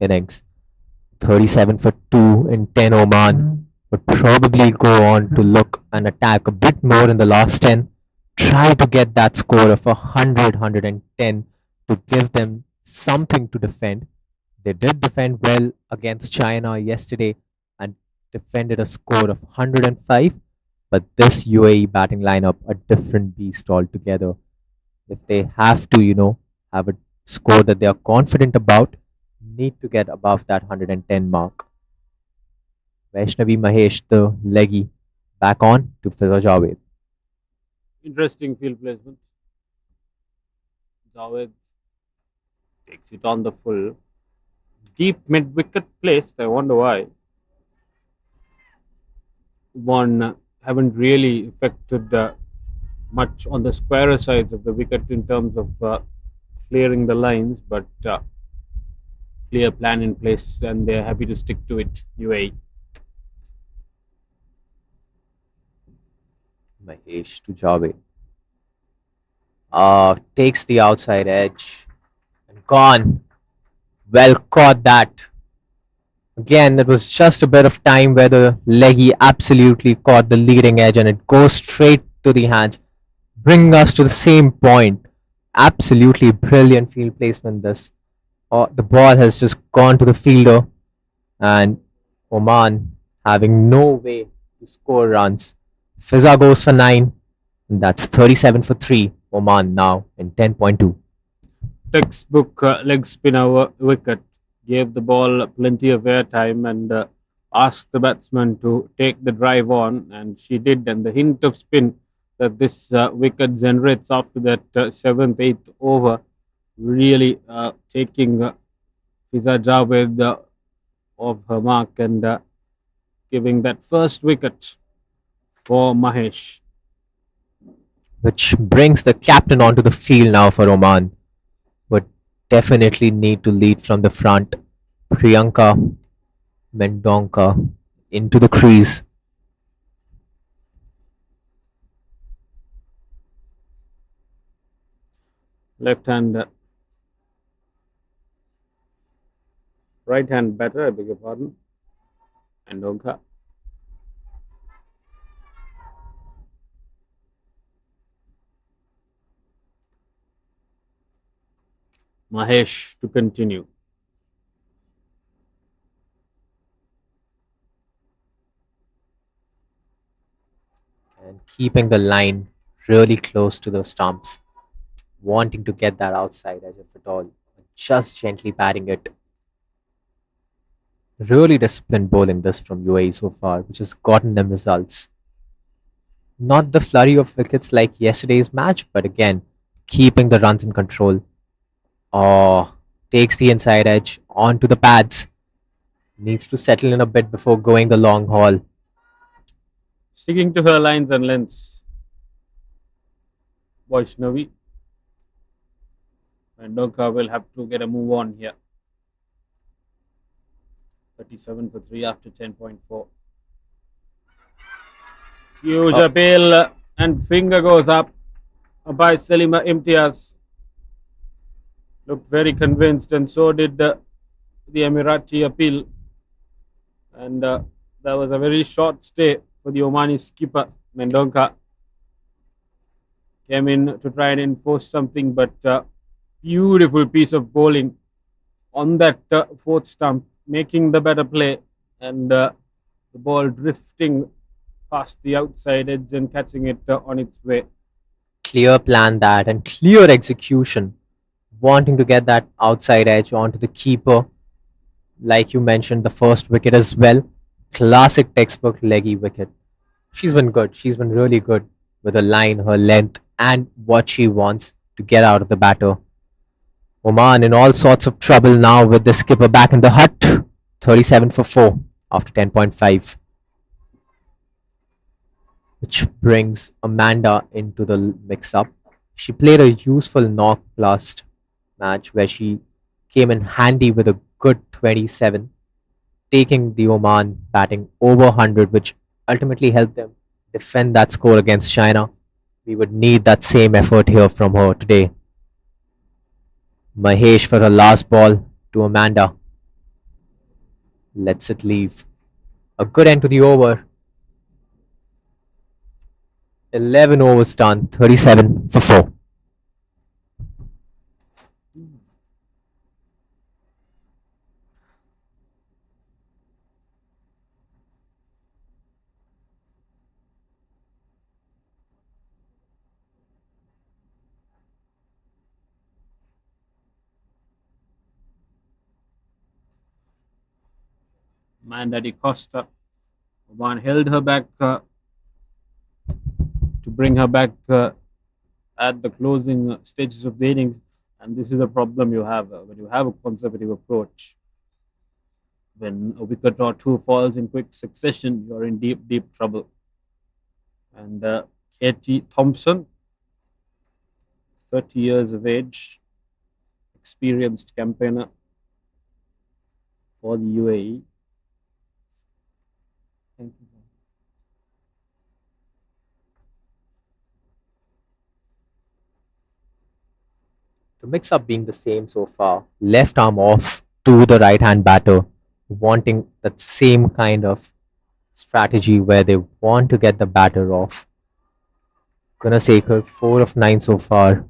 innings. 37 for 2 in 10 Oman would probably go on to look and attack a bit more in the last 10. Try to get that score of 100, 110 to give them something to defend. They did defend well against China yesterday and defended a score of 105. But this UAE batting lineup, a different beast altogether. If they have to, have a score that they are confident about, need to get above that 110 mark. Vaishnavi Mahesh, the leggy, back on to Fiza Javed. Interesting field placement. Javed takes it on the full. Deep mid wicket placed. I wonder why. One haven't really affected much on the squarer sides of the wicket in terms of clearing the lines, but clear plan in place and they're happy to stick to it. UAE. Mahesh to Javed. Takes the outside edge and gone. Well caught that. Again, it was just a bit of time where the leggy absolutely caught the leading edge and it goes straight to the hands, bringing us to the same point. Absolutely brilliant field placement. The ball has just gone to the fielder, and Oman having no way to score runs. Fiza goes for 9, and that's 37 for 3. Oman now in 10.2. Textbook leg spinner wicket. Gave the ball plenty of airtime and asked the batsman to take the drive on, and she did. And the hint of spin that this wicket generates after that 7th, 8th over, really taking Fiza Javed off her mark and giving that first wicket for Mahesh. Which brings the captain onto the field now for Oman. Would definitely need to lead from the front. Priyanka Mendonca into the crease. Left hand, right hand batter, I beg your pardon. Mendonca. Mahesh to continue. And keeping the line really close to the stumps. Wanting to get that outside edge if at all. Just gently batting it. Really disciplined bowling this from UAE so far, which has gotten them results. Not the flurry of wickets like yesterday's match, but again, keeping the runs in control. Oh, takes the inside edge onto the pads. Needs to settle in a bit before going the long haul. Sticking to her lines and lengths. Vaishnavi. Mendonca will have to get a move on here. 37 for 3 after 10.4. Huge appeal and finger goes up by Salima Imtiaz. Looked very convinced and so did the Emirati appeal. And that was a very short stay for the Omani skipper, Mendonca. Came in to try and enforce something, but beautiful piece of bowling on that 4th stump, making the better play, and the ball drifting past the outside edge and catching it on its way. Clear plan that and clear execution. Wanting to get that outside edge onto the keeper. Like you mentioned, the first wicket as well. Classic textbook leggy wicket. She's been good. She's been really good with her line, her length, and what she wants to get out of the batter. Oman in all sorts of trouble now with the skipper back in the hut. 37 for 4 after 10.5. Which brings Amanda into the mix-up. She played a useful knock last match where she came in handy with a good 27, taking the Oman batting over 100, which ultimately helped them defend that score against China. We would need that same effort here from her today. Mahesh for her last ball to Amanda. Lets it leave. A good end to the over. 11 overs done, 37 for 4. Mandati Costa. Oman held her back to bring her back at the closing stages of the innings. And this is a problem you have when you have a conservative approach. When a wicket or two falls in quick succession, you're in deep, deep trouble. And Katie Thompson, 30 years of age, experienced campaigner for the UAE. Thank you. The mix up being the same so far. Left arm off to the right hand batter, wanting that same kind of strategy where they want to get the batter off. Gonna say her 4 of 9 so far.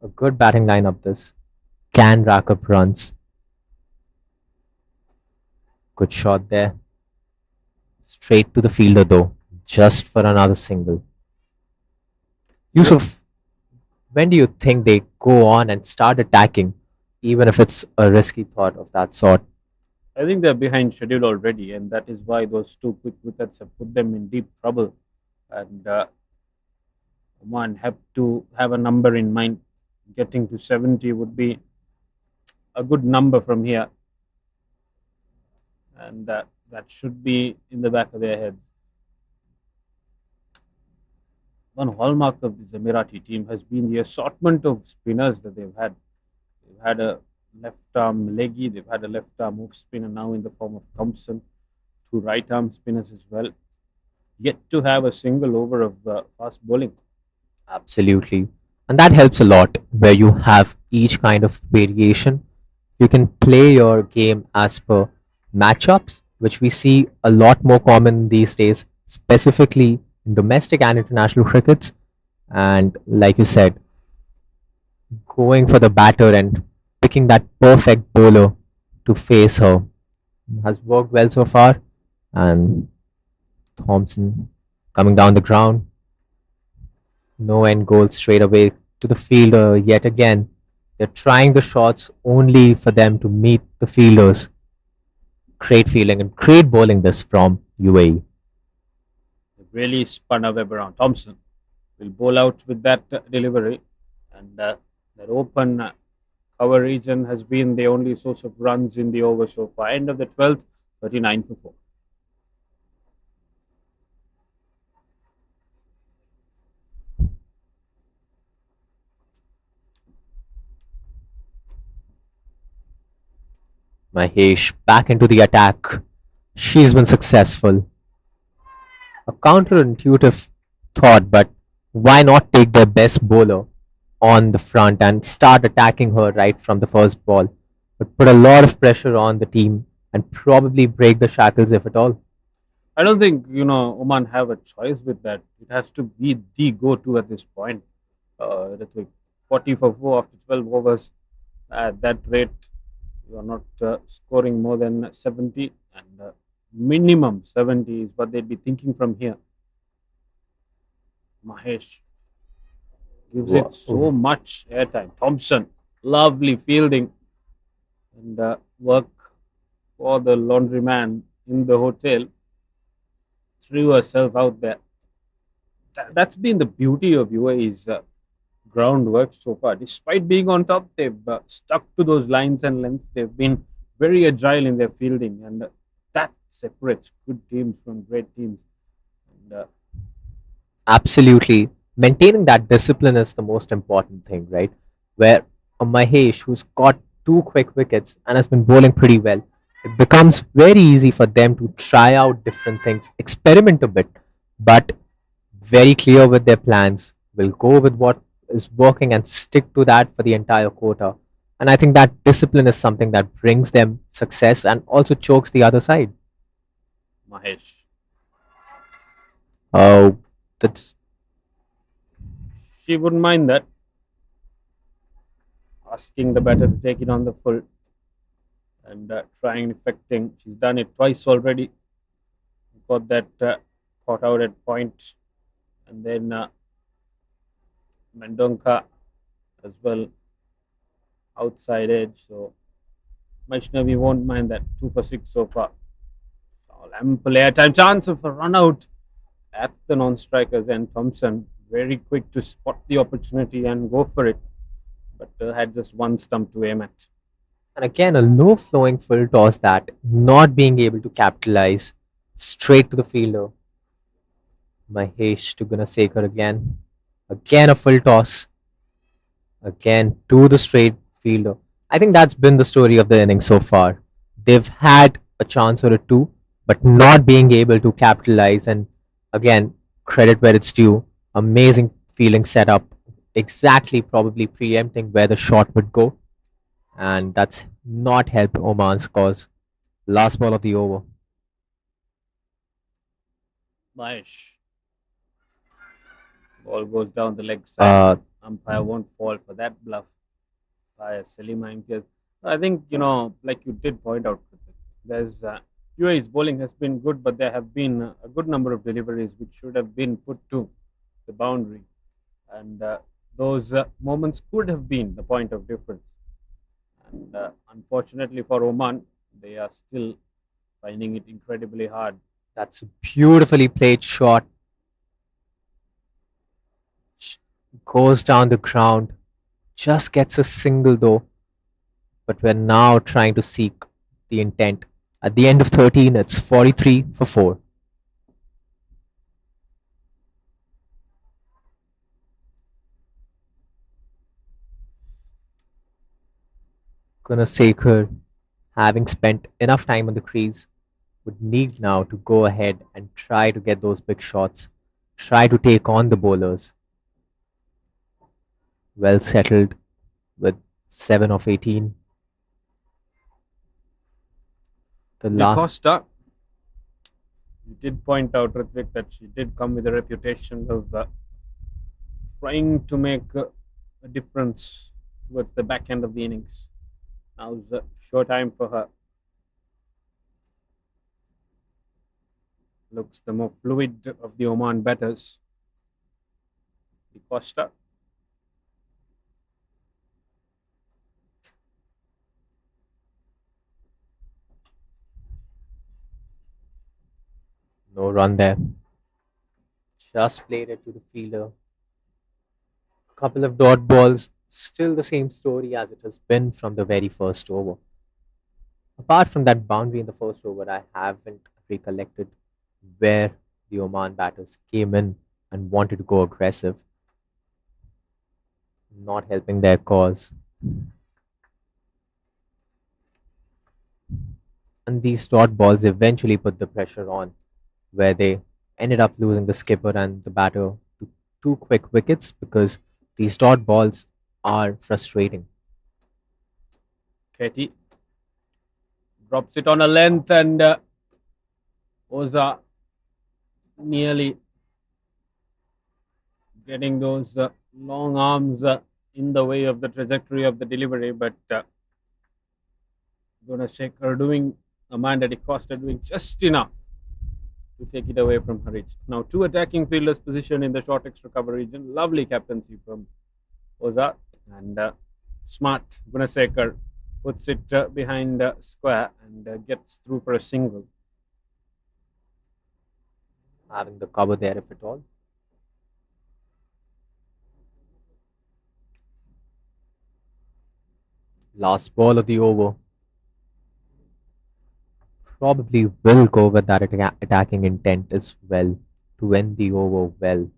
A good batting lineup this. Can rack up runs. Good shot there. Straight to the fielder though, just for another single. Yusuf, when do you think they go on and start attacking, even if it's a risky thought of that sort? I think they're behind schedule already, and that is why those two quick wickets have put them in deep trouble. And Oman have to have a number in mind. Getting to 70 would be a good number from here, and that should be in the back of their heads. One hallmark of this Emirati team has been the assortment of spinners that they've had. They've had a left arm leggy, they've had a left arm off spinner now in the form of Thompson, two right arm spinners as well. Yet to have a single over of fast bowling. Absolutely. And that helps a lot where you have each kind of variation. You can play your game as per matchups, which we see a lot more common these days, specifically in domestic and international crickets. And like you said, going for the batter and picking that perfect bowler to face her has worked well so far. And Thompson coming down the ground, no end goal straight away to the fielder yet again. They're trying the shots only for them to meet the fielders. Great fielding and great bowling this from UAE. They've really spun a web around. Thompson will bowl out with that delivery, and that open cover region has been the only source of runs in the over so far. End of the 12th, 39 for 4. Mahesh back into the attack. She's been successful. A counterintuitive thought, but why not take their best bowler on the front and start attacking her right from the first ball? But put a lot of pressure on the team and probably break the shackles if at all. I don't think Oman have a choice with that. It has to be the go-to at this point. That's like 40 for 4 after 12 overs. At that rate, you are not scoring more than 70, and minimum 70 is what they'd be thinking from here. Mahesh gives it so much airtime. Thompson, lovely fielding, and work for the laundryman in the hotel. Threw herself out there. That's been the beauty of UAE's groundwork so far. Despite being on top, they've stuck to those lines and lengths. They've been very agile in their fielding, and that separates good teams from great teams. And Absolutely. Maintaining that discipline is the most important thing, right? Where a Mahesh who's got 2 quick wickets and has been bowling pretty well, it becomes very easy for them to try out different things, experiment a bit, but very clear with their plans, will go with what is working and stick to that for the entire quarter. And I think that discipline is something that brings them success and also chokes the other side. Mahesh, Oh, that's she wouldn't mind that. Asking the batter to take it on the full and trying effecting. She's done it twice already. Got that caught out at point, and then Mendonca as well outside edge. So Vaishnavi won't mind that. 2 for 6 so far. Ample airtime, chance of a run out at the non-strikers, and Thompson very quick to spot the opportunity and go for it, but had just one stump to aim at. And again, a low flowing full toss that not being able to capitalize straight to the fielder. Mahesh to Gunasekar again. Again, a full toss. Again, to the straight fielder. I think that's been the story of the inning so far. They've had a chance or a two, but not being able to capitalize. And again, credit where it's due. Amazing feeling setup. Exactly, probably preempting where the shot would go. And that's not helped Oman's cause. Last ball of the over. Mahesh. Ball goes down the leg side. Umpire won't fall for that bluff by Salima Imtiaz. I think, like you did point out, there's UAE's bowling has been good, but there have been a good number of deliveries which should have been put to the boundary. And those moments could have been the point of difference. And unfortunately for Oman, they are still finding it incredibly hard. That's a beautifully played shot. Goes down the ground. Just gets a single though. But we're now trying to seek the intent. At the end of 13, it's 43 for 4. Gunasekar, having spent enough time on the crease, would need now to go ahead and try to get those big shots, try to take on the bowlers. Well settled with 7 of 18. The last. Costa, you did point out, Ritvik, that she did come with a reputation of trying to make a difference towards the back end of the innings. Now's a show time for her. Looks the more fluid of the Oman batters. Costa. No run there. Just played it to the fielder. Couple of dot balls. Still the same story as it has been from the very first over. Apart from that boundary in the first over, I haven't recollected where the Oman batters came in and wanted to go aggressive. Not helping their cause. And these dot balls eventually put the pressure on, where they ended up losing the skipper and the batter to 2 quick wickets because these dot balls are frustrating. Katie drops it on a length, and Oza nearly getting those long arms in the way of the trajectory of the delivery, but Gunasekar doing Amanda de Costa doing just enough to take it away from her reach. Now, 2 attacking fielders positioned in the short extra cover region. Lovely captaincy from Oza, and smart Gunasekar puts it behind square and gets through for a single. Having the cover there, if at all. Last ball of the over. Probably will go with that attacking intent as well to end the over well.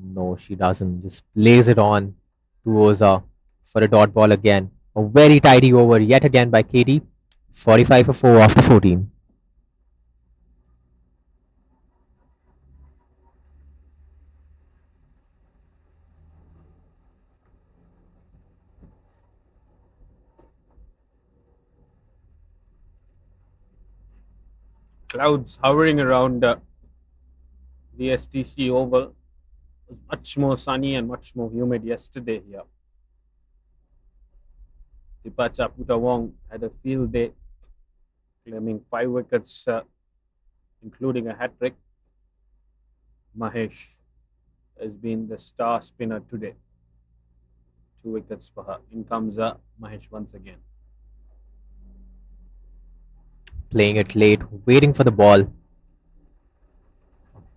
No, she doesn't. Just lays it on to Oza for a dot ball again. A very tidy over yet again by Katie. 45 for 4 after 14. Clouds hovering around the STC Oval. It was much more sunny and much more humid yesterday here. Dipacha Putawong had a field day, claiming 5 wickets, including a hat-trick. Mahesh has been the star spinner today. 2 wickets for her. In comes Mahesh once again. Playing it late, waiting for the ball.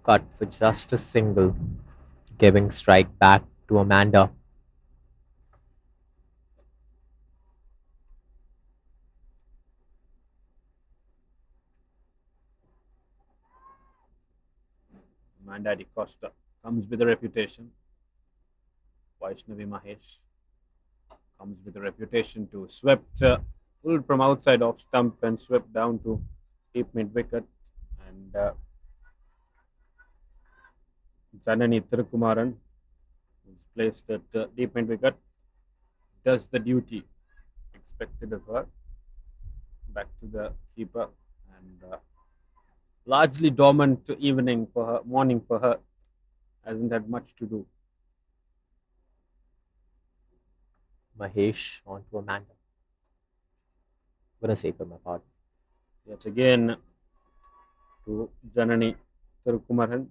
Cut for just a single, giving strike back to Amanda. Amanda Di Costa comes with a reputation. Vaishnavi Mahesh comes with a reputation to swept pulled from outside off stump and swept down to deep mid wicket. And Janani Thirukumaran, who's placed at deep mid wicket, does the duty expected of her. Back to the keeper, and largely dormant evening for her, morning for her. Hasn't had much to do. Mahesh onto Amanda. Gonna save her, my part. Yet again to Janani Thirukumaran.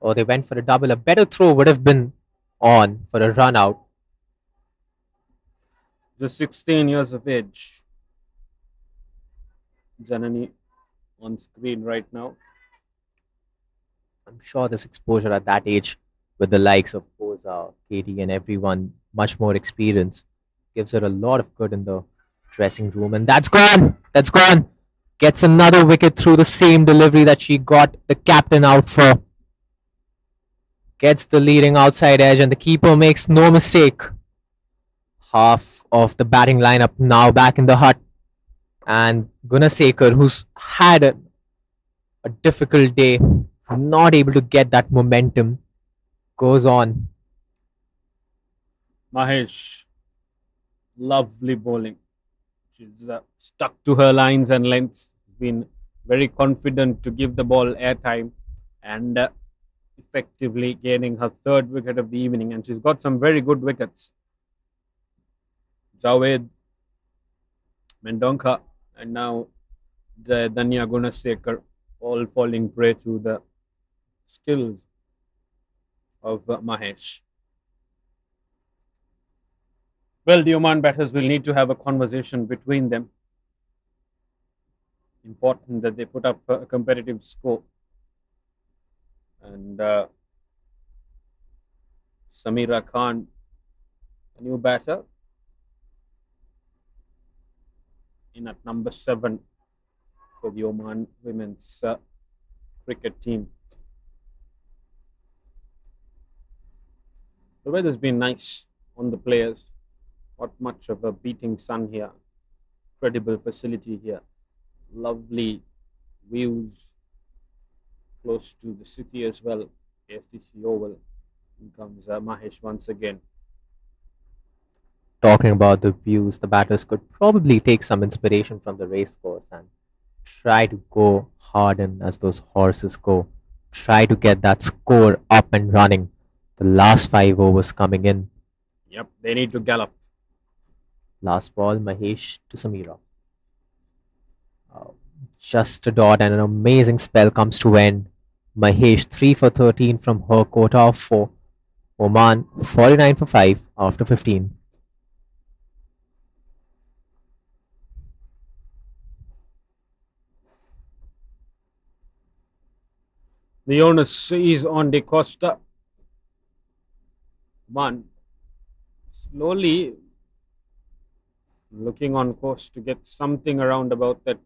Oh, they went for a double. A better throw would have been on for a run out. Just 16 years of age. Janani on screen right now. I'm sure this exposure at that age, with the likes of Poza, Katie, and everyone, much more experience, gives her a lot of good in the dressing room. And that's gone. That's gone. Gets another wicket through the same delivery that she got the captain out for. Gets the leading outside edge, and the keeper makes no mistake. Half of the batting lineup now back in the hut. And Gunasekar, who's had a difficult day, not able to get that momentum, goes on. Mahesh, lovely bowling. She's stuck to her lines and lengths, been very confident to give the ball airtime, and effectively gaining her third wicket of the evening. And she's got some very good wickets. Javed, Mendonca, and now the Danya Gunasekar, all falling prey to the skills of Mahesh. Well, the Oman batters will need to have a conversation between them. Important that they put up a competitive score. And Samira Khan, a new batter, in at number 7 for the Oman women's cricket team. The weather's been nice on the players. Not much of a beating sun here. Incredible facility here. Lovely views close to the city as well. STC Oval. In comes Mahesh once again. Talking about the views, the batters could probably take some inspiration from the race course and try to go hard in as those horses go. Try to get that score up and running. The last 5 overs coming in. Yep, they need to gallop. Last ball, Mahesh to Samira. Just a dot, and an amazing spell comes to end. Mahesh 3 for 13 from her quota of 4. Oman 49 for 5 after 15. The onus is on Di Costa. One, slowly looking on course to get something around about that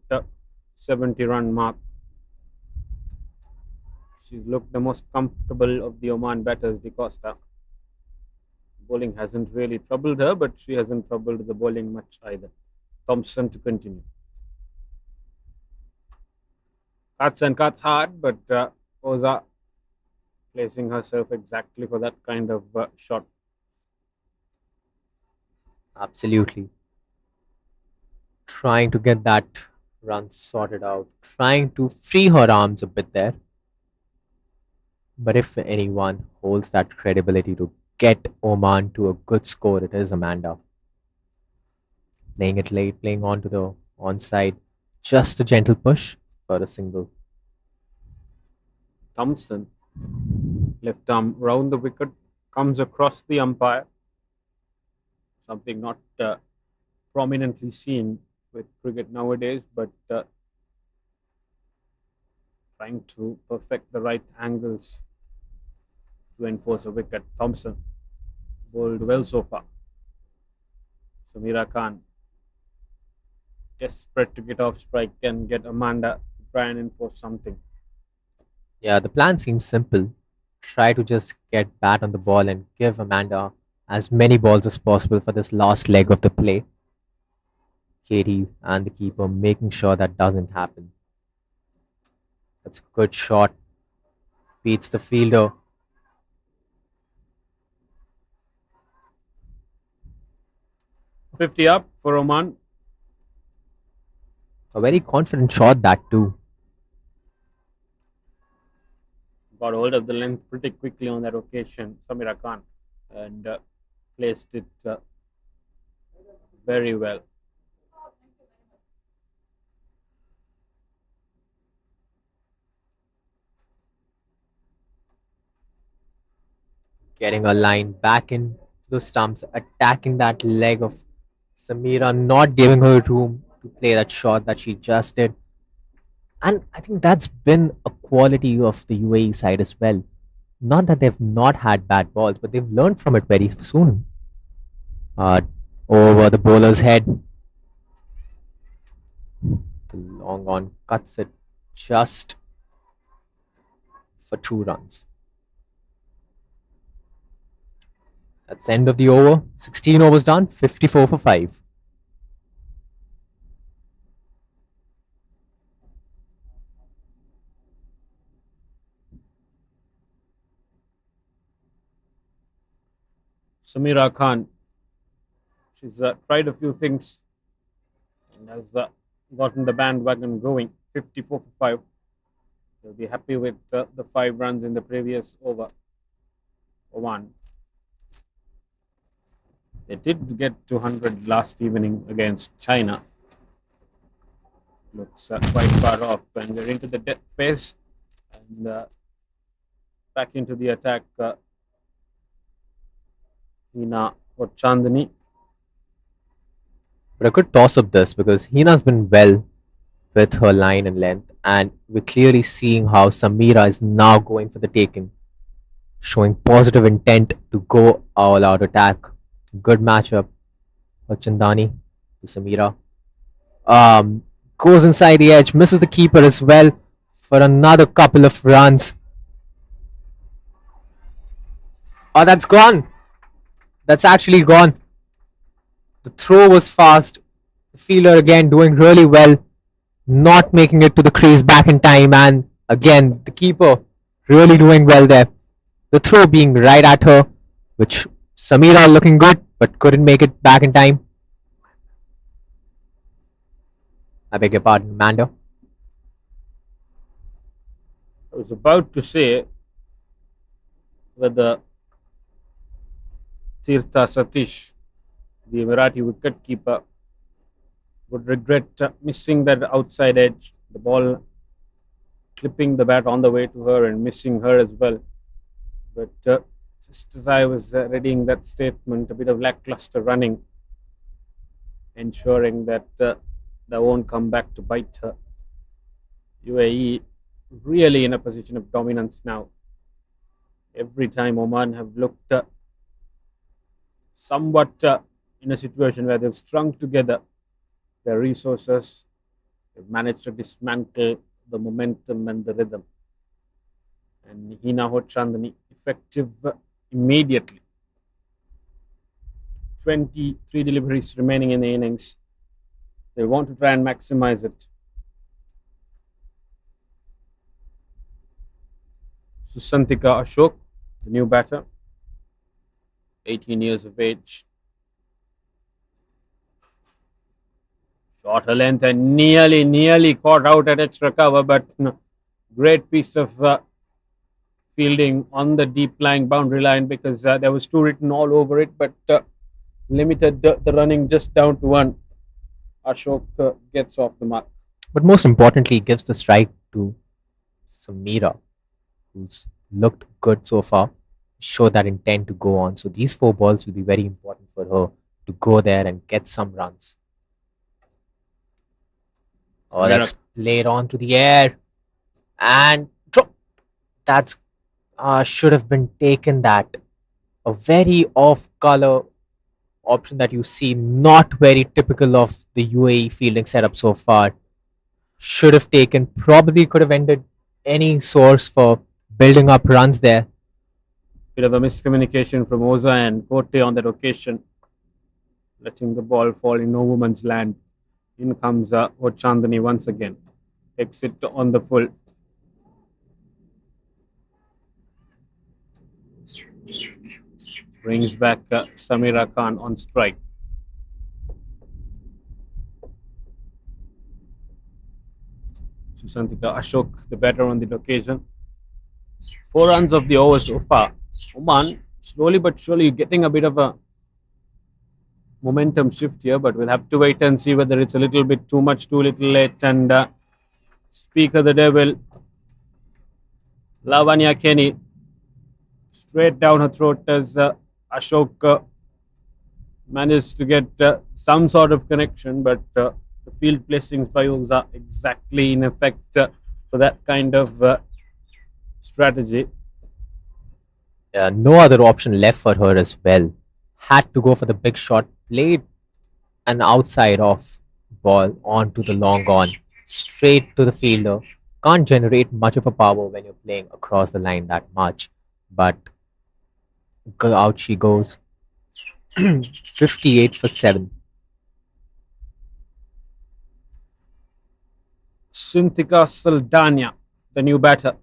70-run mark. She's looked the most comfortable of the Oman batters, Di Costa. Bowling hasn't really troubled her, but she hasn't troubled the bowling much either. Thompson to continue. Cuts and cuts hard, but Oza placing herself exactly for that kind of shot. Absolutely. Trying to get that run sorted out. Trying to free her arms a bit there. But if anyone holds that credibility to get Oman to a good score, it is Amanda. Playing it late, playing on to the onside. Just a gentle push for a single. Thompson, left arm round the wicket, comes across the umpire. Something not prominently seen with cricket nowadays, but trying to perfect the right angles to enforce a wicket. Thompson bowled well so far. Samira Khan desperate to get off strike and get Amanda to try and enforce something. Yeah, the plan seems simple. Try to just get bat on the ball and give Amanda as many balls as possible for this last leg of the play. Katie and the keeper making sure that doesn't happen. That's a good shot. Beats the fielder. $50 up for Oman. A very confident shot, that too. Got hold of the length pretty quickly on that occasion, Samira Khan, and placed it very well. Getting a line back into the stumps, attacking that leg of Samira, not giving her room to play that shot that she just did. And I think that's been a quality of the UAE side as well. Not that they've not had bad balls, but they've learned from it very soon. Over the bowler's head. The long on cuts it just for 2 runs. That's the end of the over. 16 overs done, 54 for 5. Samira Khan, she's tried a few things and has gotten the bandwagon going. 54 for 5. They'll be happy with the 5 runs in the previous over. Oman. They did get 200 last evening against China. Looks quite far off, and they're into the death phase and back into the attack. Hina or Chandani. But a good toss up this, because Hina's been well with her line and length, and we're clearly seeing how Samira is now going for the taking, showing positive intent to go all out attack. Good matchup for Chandani to Samira. Goes inside the edge, misses the keeper as well for another couple of runs. Oh, that's gone. That's actually gone. The throw was fast. The fielder again doing really well, not making it to the crease back in time, and again the keeper really doing well there. The throw being right at her, which Samira looking good but couldn't make it back in time. I beg your pardon, Amanda. I was about to say whether Tirtha Satish, the Emirati wicketkeeper, would regret missing that outside edge, the ball clipping the bat on the way to her and missing her as well. But just as I was reading that statement, a bit of lackluster running, ensuring that that won't come back to bite her. UAE really in a position of dominance now. Every time Oman have looked somewhat in a situation where they've strung together their resources, they've managed to dismantle the momentum and the rhythm. And Hina Chandani effective immediately. 23 deliveries remaining in the innings. They want to try and maximize it. Susantika Ashok, the new batter, 18 years of age. Shorter length and nearly caught out at extra cover, but great piece of fielding on the deep lying boundary line, because there was 2 written all over it, but limited the running just down to 1. Ashok gets off the mark. But most importantly, gives the strike to Samira, who's looked good so far, show that intent to go on. So these 4 balls will be very important for her to go there and get some runs. Oh, that's played on to the air. and drop. That's should have been taken. That a very off color option that you see, not very typical of the UAE fielding setup so far. Should have taken, probably could have ended any source for building up runs there. Bit of a miscommunication from Oza and Kote on that occasion, letting the ball fall in no woman's land. In comes Ochandani once again. Takes it on the full. Brings back Samira Khan on strike. Susantika Ashok, the batter on the occasion. 4 runs of the over so far. Oman slowly but surely getting a bit of a momentum shift here, but we'll have to wait and see whether it's a little bit too much, too little late. And speak of the devil, Lavanya Kenny, straight down her throat as Ashok managed to get some sort of connection, but the field placings by Oza exactly in effect for that kind of strategy. No other option left for her as well. Had to go for the big shot, played an outside off ball onto the long on, straight to the fielder. Can't generate much of a power when you're playing across the line that much, but out she goes. 58 for 7. Sintika Saldana, the new batter,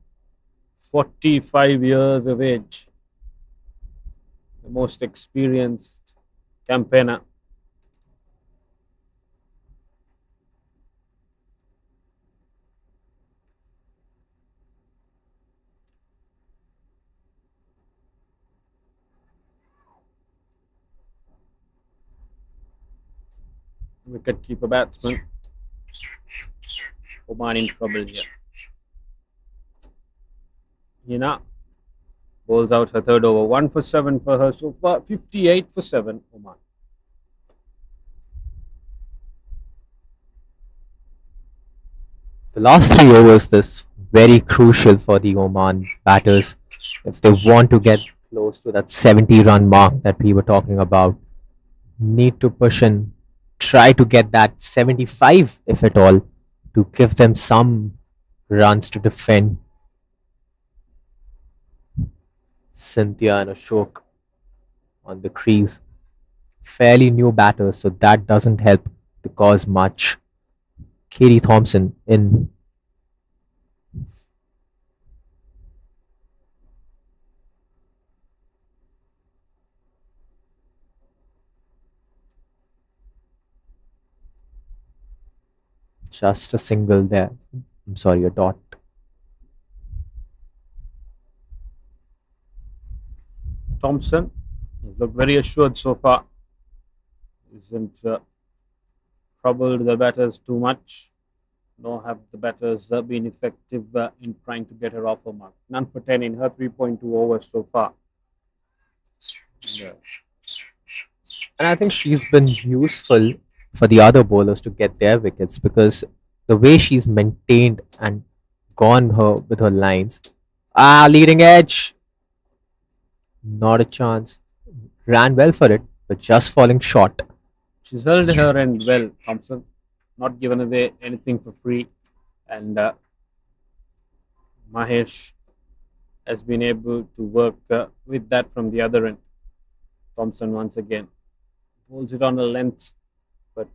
45 years of age, the most experienced campaigner. Wicket keeper batsman. Oman in trouble here. Hina bowls out her third over. 1 for 7 for her so far. 58 for 7, Oman. The last 3 overs, this very crucial for the Oman batters if they want to get close to that 70 run mark that we were talking about. Need to push and try to get that 75, if at all, to give them some runs to defend. Cynthia and Ashok on the crease. Fairly new batters, so that doesn't help the cause much. Katie Thompson in. Just a single there. I'm sorry, a dot. Thompson has looked very assured so far. Isn't troubled the batters too much, nor have the batters been effective in trying to get her off her mark. None for 10 in her 3.2 overs so far. And I think she's been useful for the other bowlers to get their wickets because the way she's maintained and gone her with her lines. Leading edge. Not a chance. Ran well for it, but just falling short. She's held her end well, Thompson. Not given away anything for free. And Mahesh has been able to work with that from the other end. Thompson once again holds it on a length, but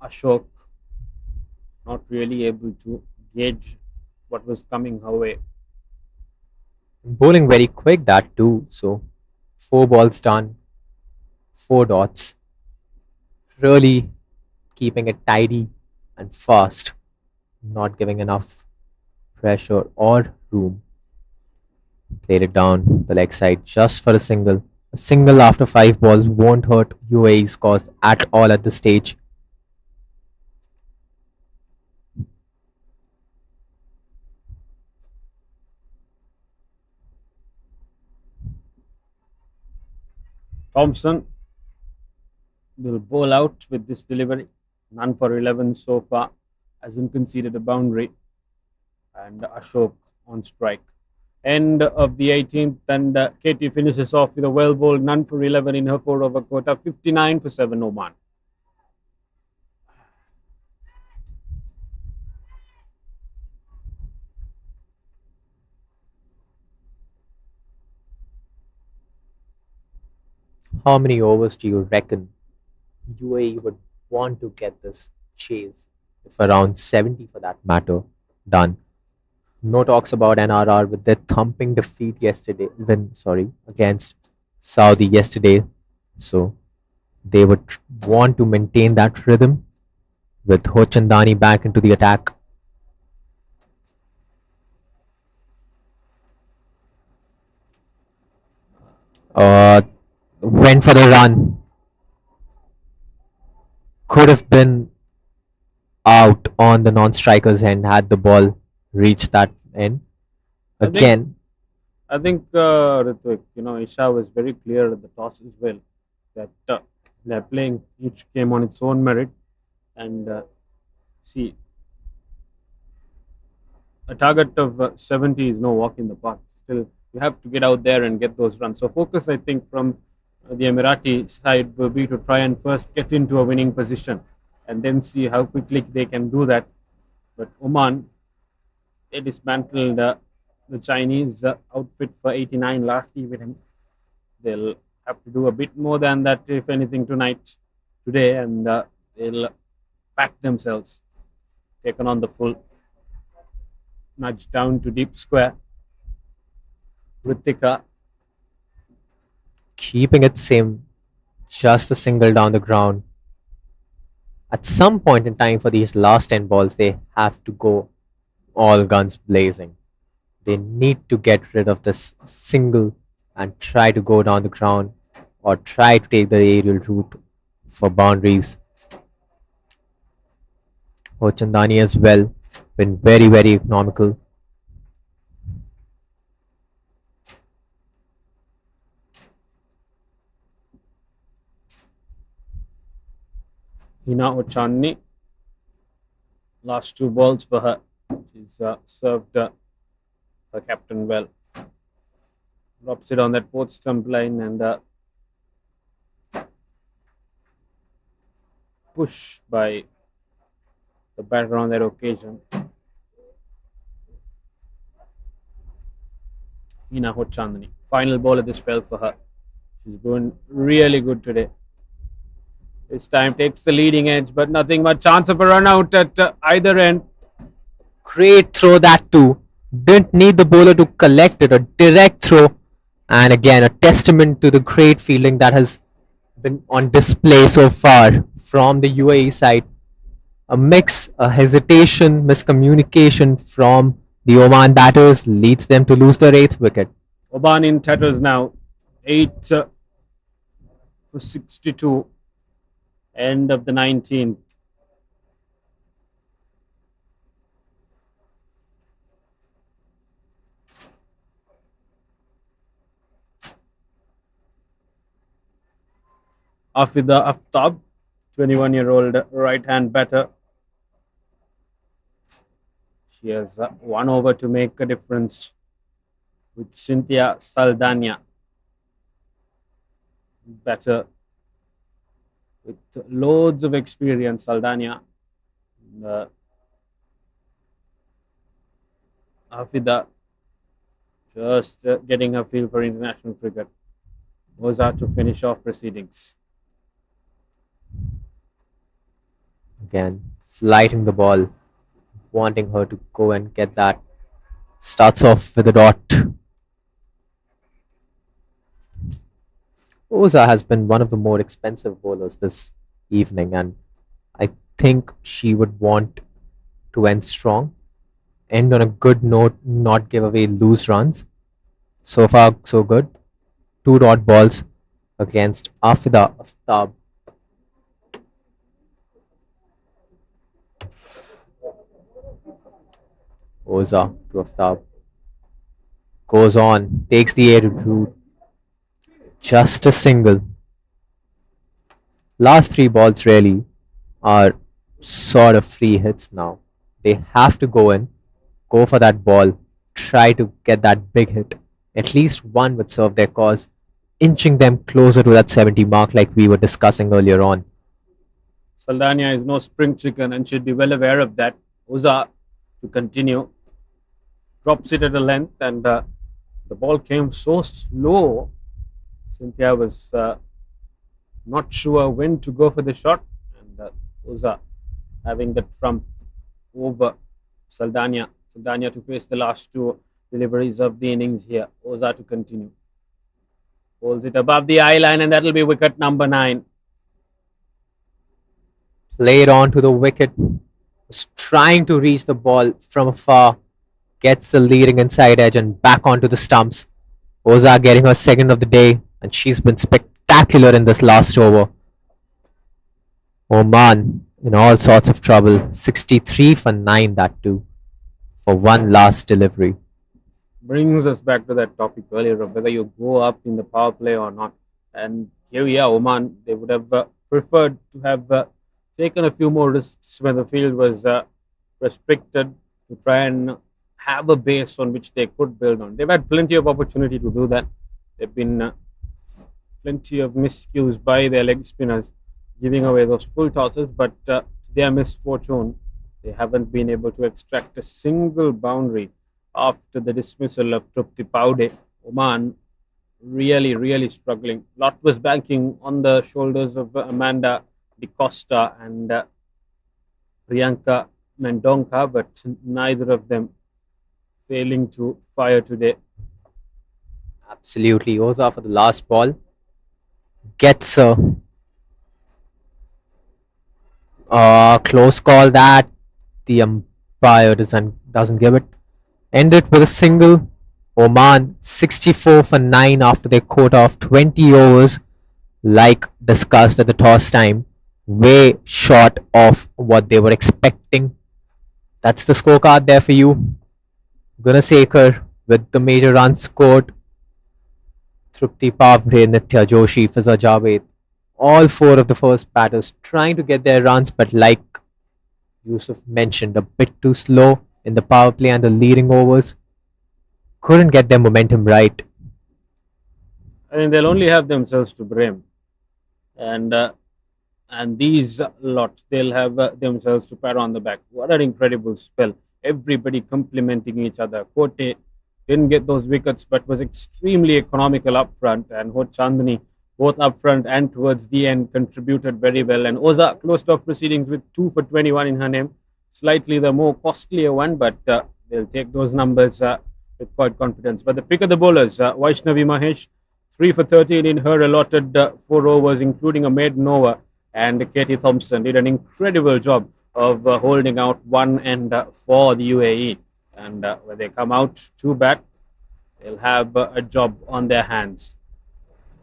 Ashok not really able to gauge what was coming her way. Bowling very quick, that too. So 4 balls done, 4 dots. Really keeping it tidy and fast, not giving enough pressure or room. Played it down the leg side just for a single. A single after 5 balls won't hurt UAE's cause at all at this stage. Thompson will bowl out with this delivery. None for 11 so far. Hasn't conceded a boundary. and Ashok on strike. End of the 18th, and Katie finishes off with a well bowled none for 11 in her 4 over quota, 59 for 7 Oman. How many overs do you reckon UAE would want to get this chase? If around 70 for that matter, done. No talks about NRR with their thumping defeat yesterday, against Saudi yesterday. So they would want to maintain that rhythm with Hochandani back into the attack. Went for the run. Could have been out on the non-striker's end had the ball reached that end. Again, I think Ritwik, Isha was very clear at the toss as well that they're playing each game on its own merit, and see, a target of 70 is no walk in the park. Still, you have to get out there and get those runs. So focus, I think, from the Emirati side will be to try and first get into a winning position and then see how quickly they can do that. But Oman, they dismantled the Chinese outfit for 89 last evening. They'll have to do a bit more than that, if anything, today, and they'll pack themselves. Taken on the full, nudge down to deep square. Ritika keeping it same, just a single down the ground. At some point in time for these last 10 balls, they have to go all guns blazing. They need to get rid of this single and try to go down the ground or try to take the aerial route for boundaries. Hochandani as well, been very, very economical. Hina Ochani, last 2 balls for her. She's served her captain well. Drops it on that 4th stump line and push by the batter on that occasion. Hina Ochani, final ball of the spell for her. She's doing really good today. This time takes the leading edge, but nothing but chance of a run out at either end. Great throw that too. Didn't need the bowler to collect it. A direct throw. And again, a testament to the great fielding that has been on display so far from the UAE side. A mix, a hesitation, miscommunication from the Oman batters leads them to lose their 8th wicket. Oman in tatters now. 8 for 62. End of the 19th. Afida Aftab, 21-year-old right-hand batter. She has 1 over to make a difference with Cynthia Saldana. Batter with loads of experience, Saldana. Afida just getting her feel for international cricket. Oza to finish off proceedings. Again, flighting the ball, wanting her to go and get that. Starts off with a dot. Oza has been one of the more expensive bowlers this evening, and I think she would want to end strong, end on a good note, not give away loose runs. So far, so good. 2 dot balls against Afida Aftab. Oza to Aftab. Goes on, takes the air route. Just a single. Last 3 balls really are sort of free hits now. They have to go in, go for that ball, try to get that big hit. At least one would serve their cause, inching them closer to that 70 mark like we were discussing earlier on. Saldana is no spring chicken and should be well aware of that. Uza to continue. Drops it at a length and the ball came so slow. Cynthia was not sure when to go for the shot, and Uza having the trump over Saldana. Saldana to face the last two deliveries of the innings here. Uza to continue. Holds it above the eye line, and that will be wicket number 9. Played on to the wicket. Was trying to reach the ball from afar. Gets the leading inside edge and back onto the stumps. Oza getting her second of the day, and she's been spectacular in this last over. Oman in all sorts of trouble. 63 for 9, that too, for one last delivery. Brings us back to that topic earlier of whether you go up in the power play or not. And here we are, Oman. They would have preferred to have taken a few more risks when the field was restricted to try and have a base on which they could build on. They've had plenty of opportunity to do that. There've been plenty of miscues by their leg spinners, giving away those full tosses, but their misfortune, they haven't been able to extract a single boundary after the dismissal of Trupti Paude. Oman really struggling. Lot was banking on the shoulders of Amanda Di Costa and Priyanka Mendonca, but neither of them failing to fire today. Absolutely. Oza for the last ball. Gets a close call that the umpire doesn't give it. Ended with a single. Oman 64 for 9 after their quota of 20 overs, like discussed at the toss time. Way short of what they were expecting. That's the scorecard there for you. Gunasekar with the major runs scored. Trupti Pavre, Nitya Joshi, Fiza Javed. All 4 of the first batters trying to get their runs, but like Yusuf mentioned, a bit too slow in the power play and the leading overs. Couldn't get their momentum right. I think they'll only have themselves to blame. And these lot, they'll have themselves to pat on the back. What an incredible spell. Everybody complimenting each other. Kote didn't get those wickets, but was extremely economical up front. And Hot Chandni, both up front and towards the end, contributed very well. And Oza closed off proceedings with 2 for 21 in her name. Slightly the more costlier one, but they'll take those numbers with quite confidence. But the pick of the bowlers, Vaishnavi Mahesh, 3 for 13 in her allotted 4 overs, including a maiden over. And Katie Thompson did an incredible job of holding out 1 end for the UAE. And when they come out to bat, they'll have a job on their hands.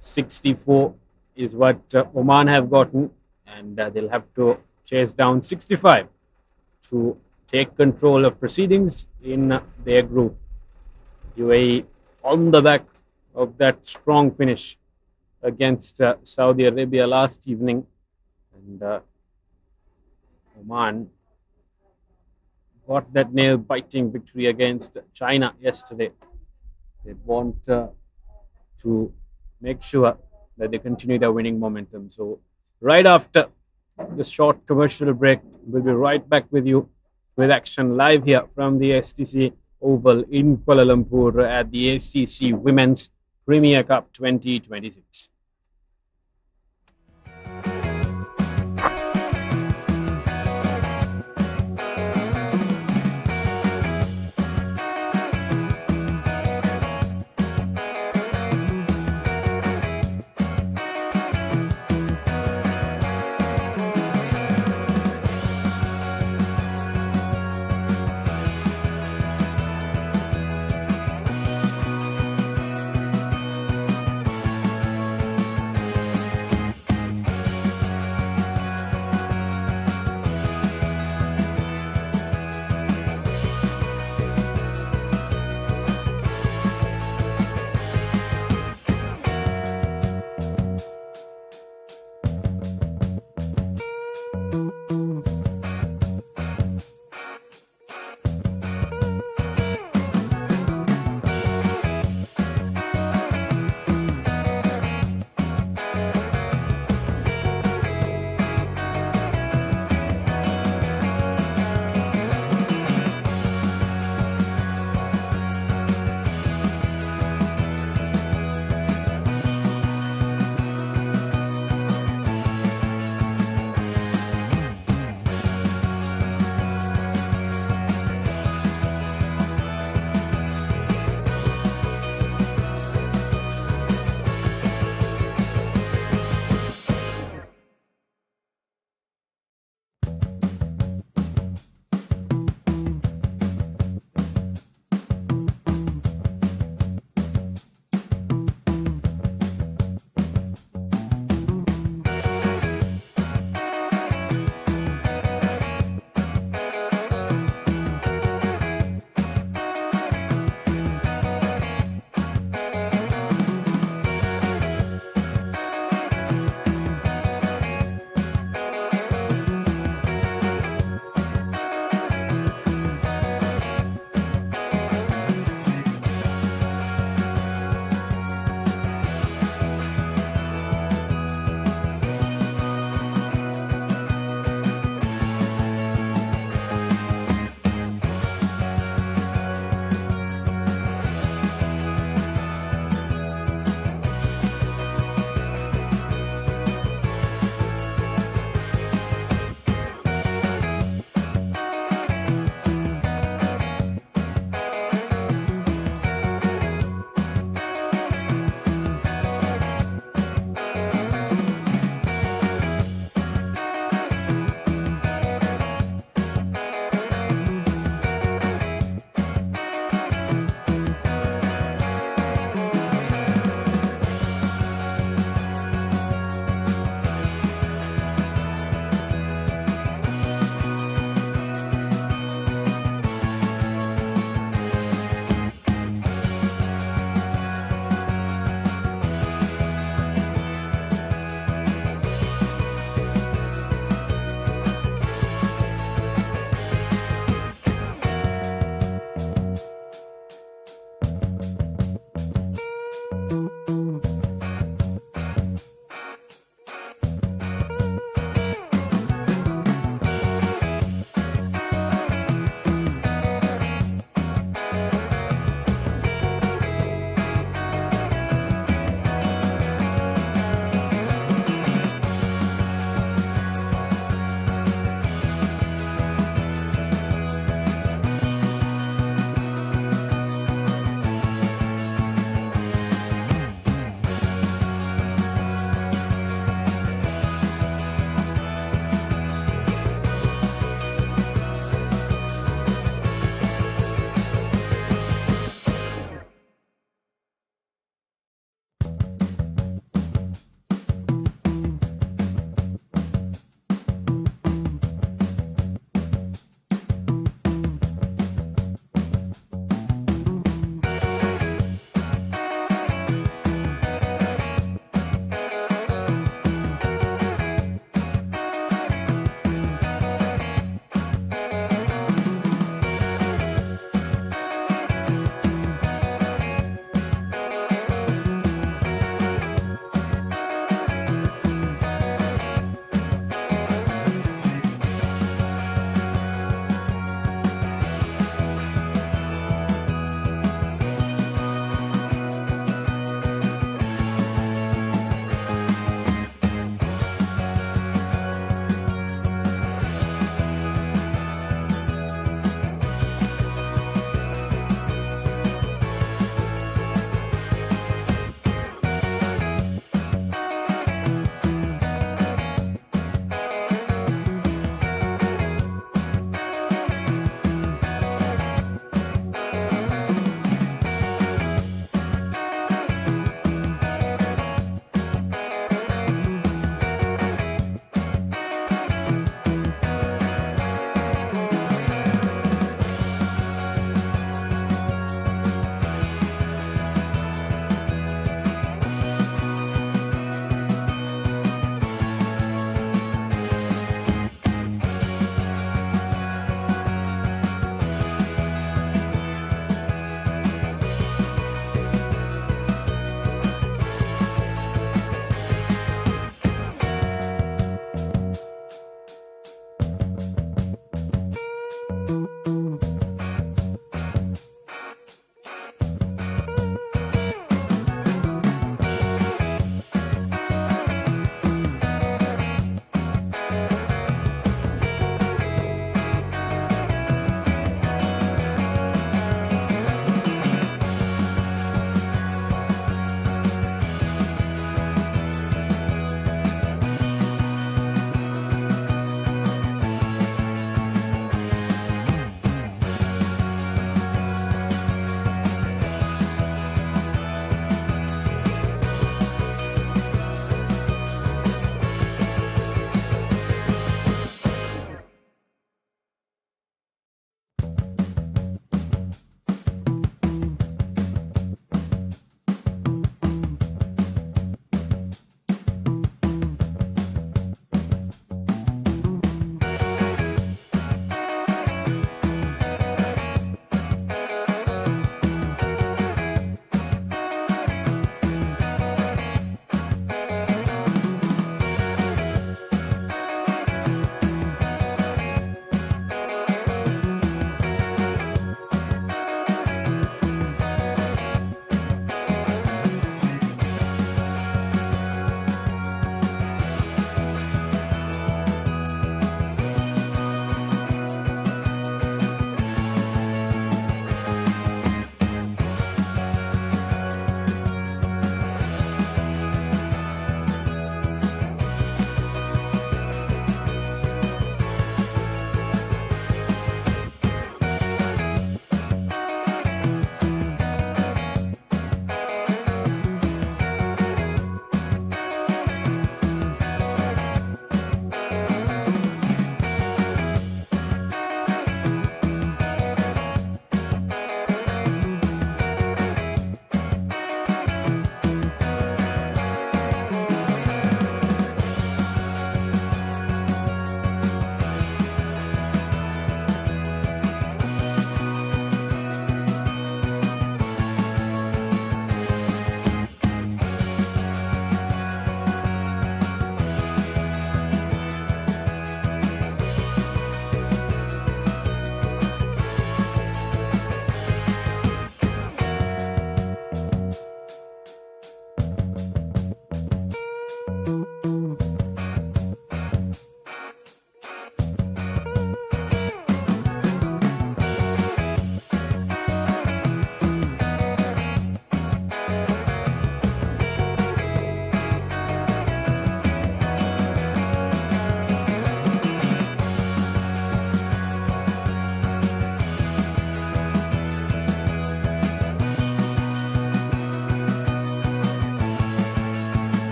64 is what Oman have gotten, and they'll have to chase down 65 to take control of proceedings in their group. UAE on the back of that strong finish against Saudi Arabia last evening. And Oman got that nail-biting victory against China yesterday. They want to make sure that they continue their winning momentum. So right after this short commercial break, we'll be right back with you with action live here from the STC Oval in Kuala Lumpur at the ACC Women's Premier Cup 2026.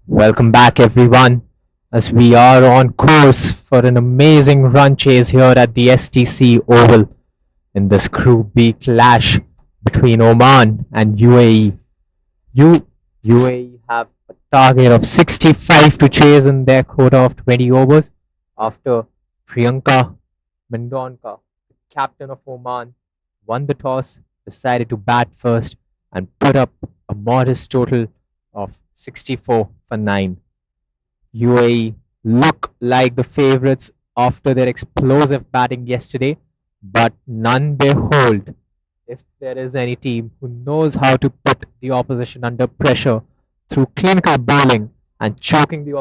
Welcome back, everyone, as we are on course for an amazing run chase here at the STC Oval in this Group B clash between Oman and UAE. UAE have a target of 65 to chase in their quota of 20 overs after Priyanka Mendonca, the captain of Oman, won the toss, decided to bat first, and put up a modest total of 64 for 9. UAE look like the favourites after their explosive batting yesterday, but none behold, if there is any team who knows how to put the opposition under pressure through clinical bowling and choking the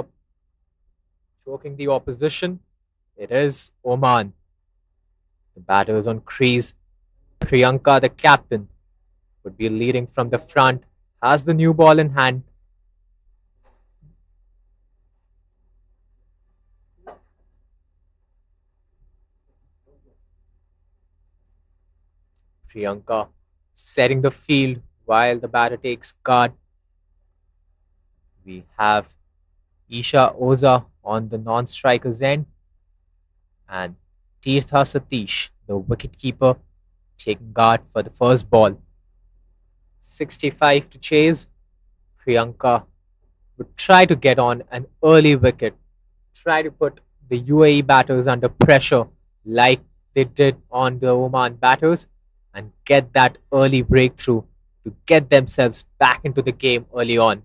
opposition, it is Oman. The batters on crease. Priyanka, the captain, would be leading from the front, has the new ball in hand. Priyanka setting the field while the batter takes guard. We have Isha Oza on the non-striker's end and Tirtha Satish, the wicketkeeper, taking guard for the first ball. 65 to chase. Priyanka would try to get on an early wicket, try to put the UAE batters under pressure like they did on the Oman batters and get that early breakthrough to get themselves back into the game early on.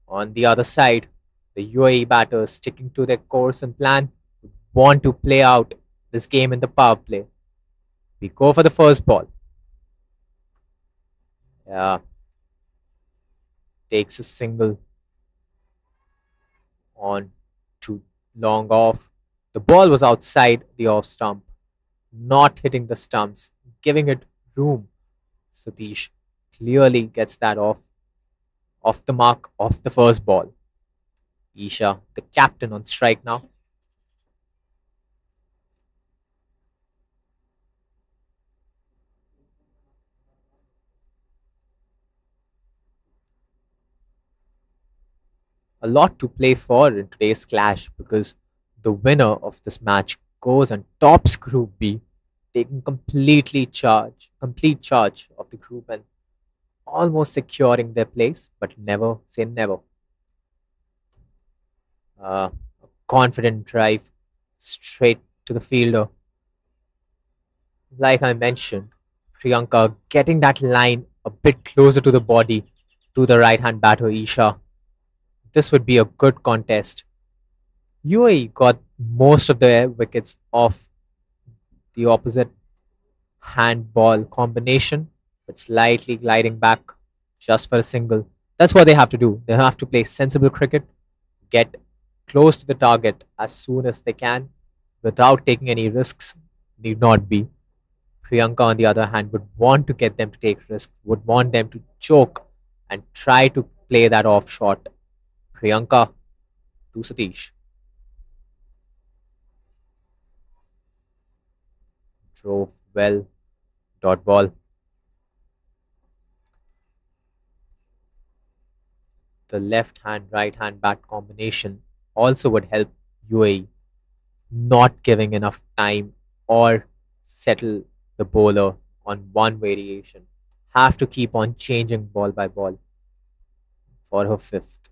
On the other side, the UAE batters, sticking to their course and plan, want to play out this game in the power play. We go for the first ball. Yeah, takes a single on to long off. The ball was outside the off stump, not hitting the stumps, giving it room. Satish clearly gets that off the mark of the first ball. Isha, the captain, on strike now. A lot to play for in today's clash because the winner of this match goes and tops Group B, taking complete charge of the group and almost securing their place, but never say never. A confident drive straight to the fielder. Like I mentioned, Priyanka getting that line a bit closer to the body to the right hand batter Isha. This would be a good contest. UAE got most of their wickets off the opposite handball combination, but slightly gliding back just for a single. That's what they have to do. They have to play sensible cricket, get close to the target as soon as they can without taking any risks, need not be. Priyanka, on the other hand, would want to get them to take risks, would want them to choke and try to play that off shot. Priyanka to Satish. Drove well. Dot ball. The left hand, right hand bat combination also would help UAE, not giving enough time or settle the bowler on one variation. Have to keep on changing ball by ball for her fifth.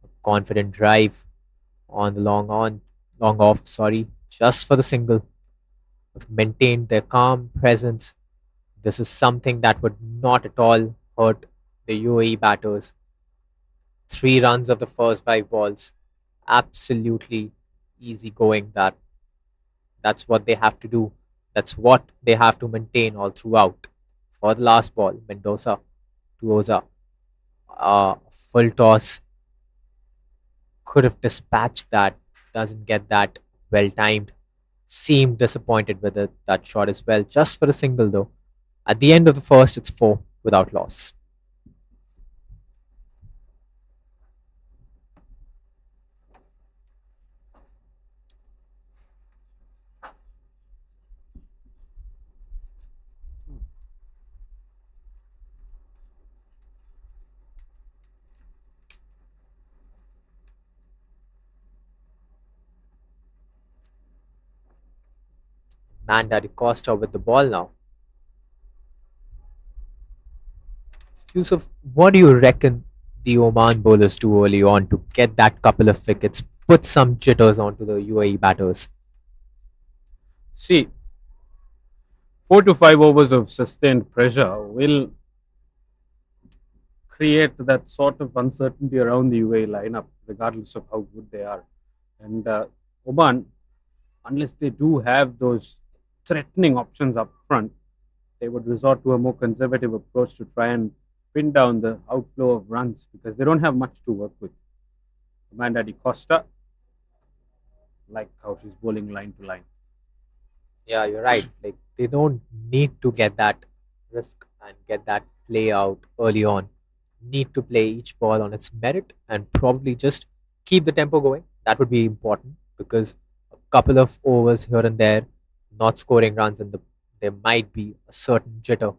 A confident drive on the long off, sorry, just for the single. Maintained their calm presence. This is something that would not at all hurt the UAE batters. 3 runs of the first 5 balls. Absolutely easy going. That's what they have to do. That's what they have to maintain all throughout. For the last ball, Mendoza to Oza. Full toss. Could have dispatched that. Doesn't get that well timed. Seemed disappointed with that shot as well. Just for a single though. At the end of the first, it's 4 without loss. Amanda Di Costa with the ball now. Yusuf, what do you reckon the Oman bowlers do early on to get that couple of wickets, put some jitters onto the UAE batters? See, 4 to 5 overs of sustained pressure will create that sort of uncertainty around the UAE lineup, regardless of how good they are. And Oman, unless they do have those threatening options up front, they would resort to a more conservative approach to try and pin down the outflow of runs because they don't have much to work with. Amanda Di Costa, like how she's bowling line to line. Yeah, you're right. Like they don't need to get that risk and get that play out early on. Need to play each ball on its merit and probably just keep the tempo going. That would be important because a couple of overs here and there, not scoring runs, and there might be a certain jitter.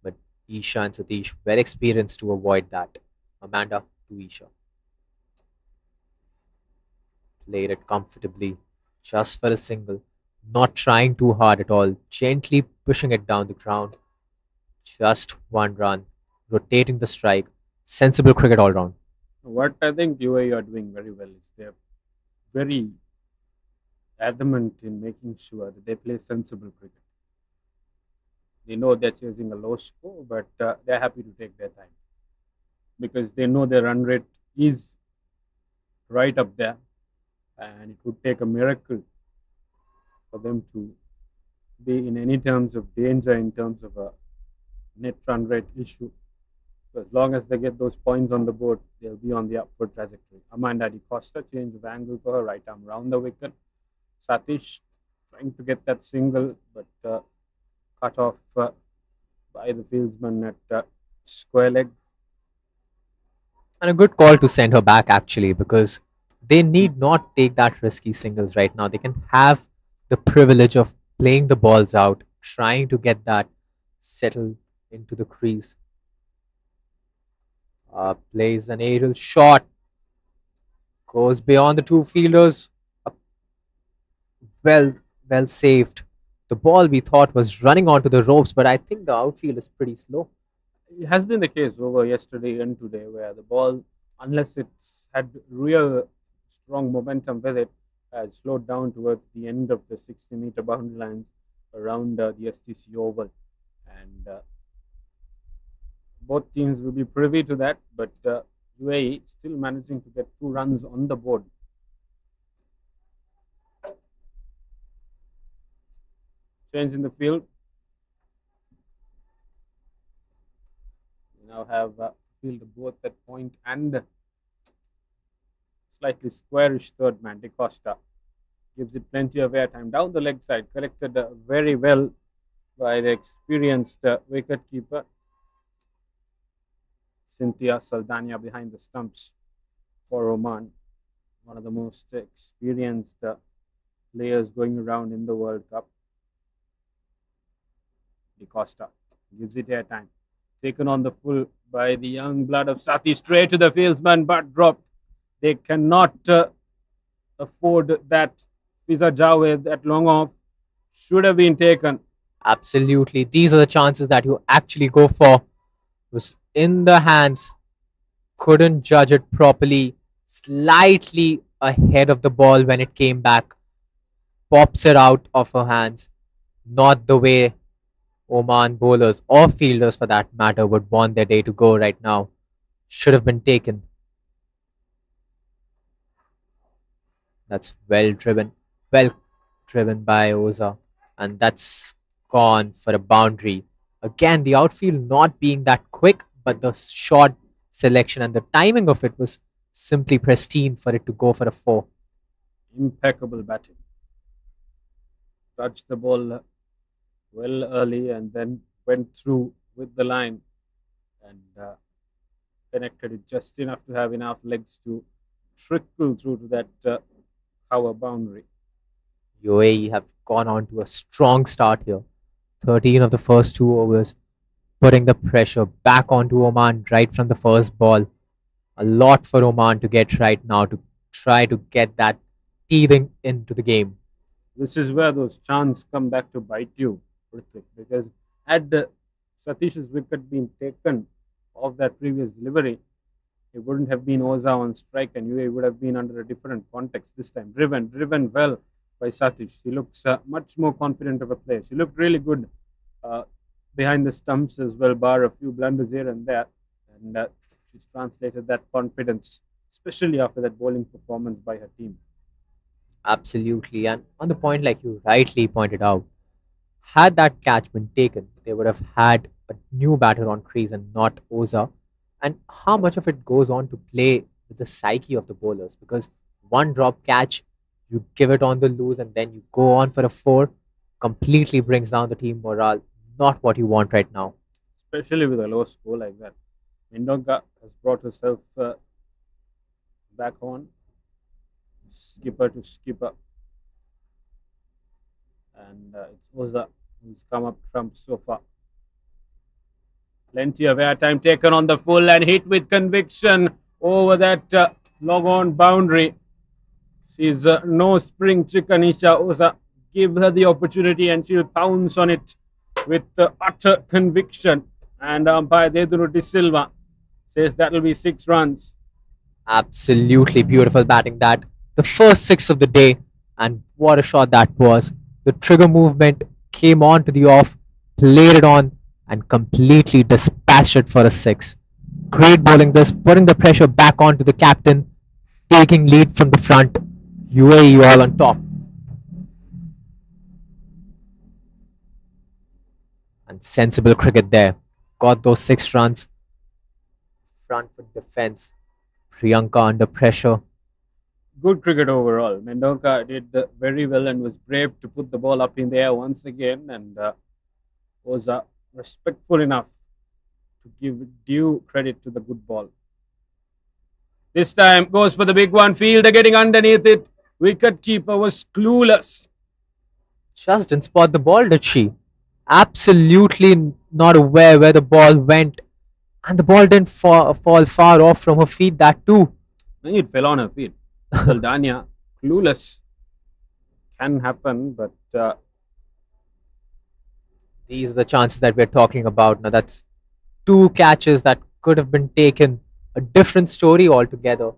But Isha and Satish well experienced to avoid that. Amanda to Isha. Played it comfortably, just for a single. Not trying too hard at all, gently pushing it down the ground. Just one run, rotating the strike. Sensible cricket all round. What I think UAE are doing very well is they're very adamant in making sure that they play sensible cricket. They know they're chasing a low score, but they're happy to take their time because they know their run rate is right up there, and it would take a miracle for them to be in any terms of danger in terms of a net run rate issue. So as long as they get those points on the board, they'll be on the upward trajectory. Amanda Di Costa, change of angle for her, right arm round the wicket. Satish trying to get that single, but cut off by the fieldsman at square leg. And a good call to send her back actually because they need not take that risky singles right now. They can have the privilege of playing the balls out, trying to get that settled into the crease. Plays an aerial shot, goes beyond the two fielders. Uh, Well, well saved. The ball we thought was running onto the ropes, but I think the outfield is pretty slow. It has been the case over yesterday and today where the ball, unless it's had real strong momentum with it, has slowed down towards the end of the 60-meter boundary lines around the STC Oval. And both teams will be privy to that, but UAE still managing to get 2 runs on the board. Change in the field. We now have field both at point and slightly squarish third man. De Costa gives it plenty of airtime down the leg side, collected very well by the experienced wicketkeeper Cynthia Saldana behind the stumps for Oman, one of the most experienced players going around in the World Cup. De Costa gives it airtime, taken on the full by the young blood of Sati, straight to the fieldsman, but dropped. They cannot afford that. Fiza Javed at long off should have been taken. Absolutely. These are the chances that you actually go for. Was in the hands, couldn't judge it properly, slightly ahead of the ball when it came back, pops it out of her hands. Not the way Oman bowlers or fielders for that matter would want their day to go right now. Should have been taken. That's well driven by Oza, and that's gone for a boundary. Again, the outfield not being that quick, but the shot selection and the timing of it was simply pristine for it to go for a 4. Impeccable batting. Touched the ball well early and then went through with the line and connected it just enough to have enough legs to trickle through to that cover boundary. UAE have gone on to a strong start here. 13 of the first 2 overs, putting the pressure back onto Oman right from the first ball. A lot for Oman to get right now to try to get that teething into the game. This is where those chances come back to bite you, Hrithik, because had Satish's wicket been taken off that previous delivery, it wouldn't have been Oza on strike, and UAE would have been under a different context this time. Driven well by Satish. He looks much more confident of a player. He looked really good uh, behind the stumps as well, bar a few blunders here and there, and she's translated that confidence, especially after that bowling performance by her team. Absolutely. And on the point, like you rightly pointed out, had that catch been taken, they would have had a new batter on crease and not Oza. And how much of it goes on to play with the psyche of the bowlers? Because one drop catch, you give it on the loose, and then you go on for a four, completely brings down the team morale. Not what you want right now. Especially with a low score like that. Mendonca has brought herself back on, skipper to skipper. And it's Oza who's come up trump so far. Plenty of airtime taken on the full and hit with conviction over that log on boundary. She's no spring chicken, Isha Oza. Give her the opportunity and she'll pounce on it with utter conviction. And umpire Deduru De Silva says that'll be 6 runs. Absolutely beautiful batting that. The first six of the day, and what a shot that was. The trigger movement came on to the off, played it on, and completely dispatched it for a 6. Great bowling this, putting the pressure back onto the captain, taking lead from the front. UAE all on top. And sensible cricket there. Got those 6 runs. Front foot defense. Priyanka under pressure. Good cricket overall. Mendonca did very well and was brave to put the ball up in the air once again, and was respectful enough to give due credit to the good ball. This time goes for the big one. Fielder getting underneath it. Wicket keeper was clueless. Just didn't spot the ball, did she? Absolutely not aware where the ball went. And the ball didn't fall far off from her feet, that too. It fell on her feet. Saldania, clueless. Can happen, but these are the chances that we're talking about. Now, that's 2 catches that could have been taken. A different story altogether.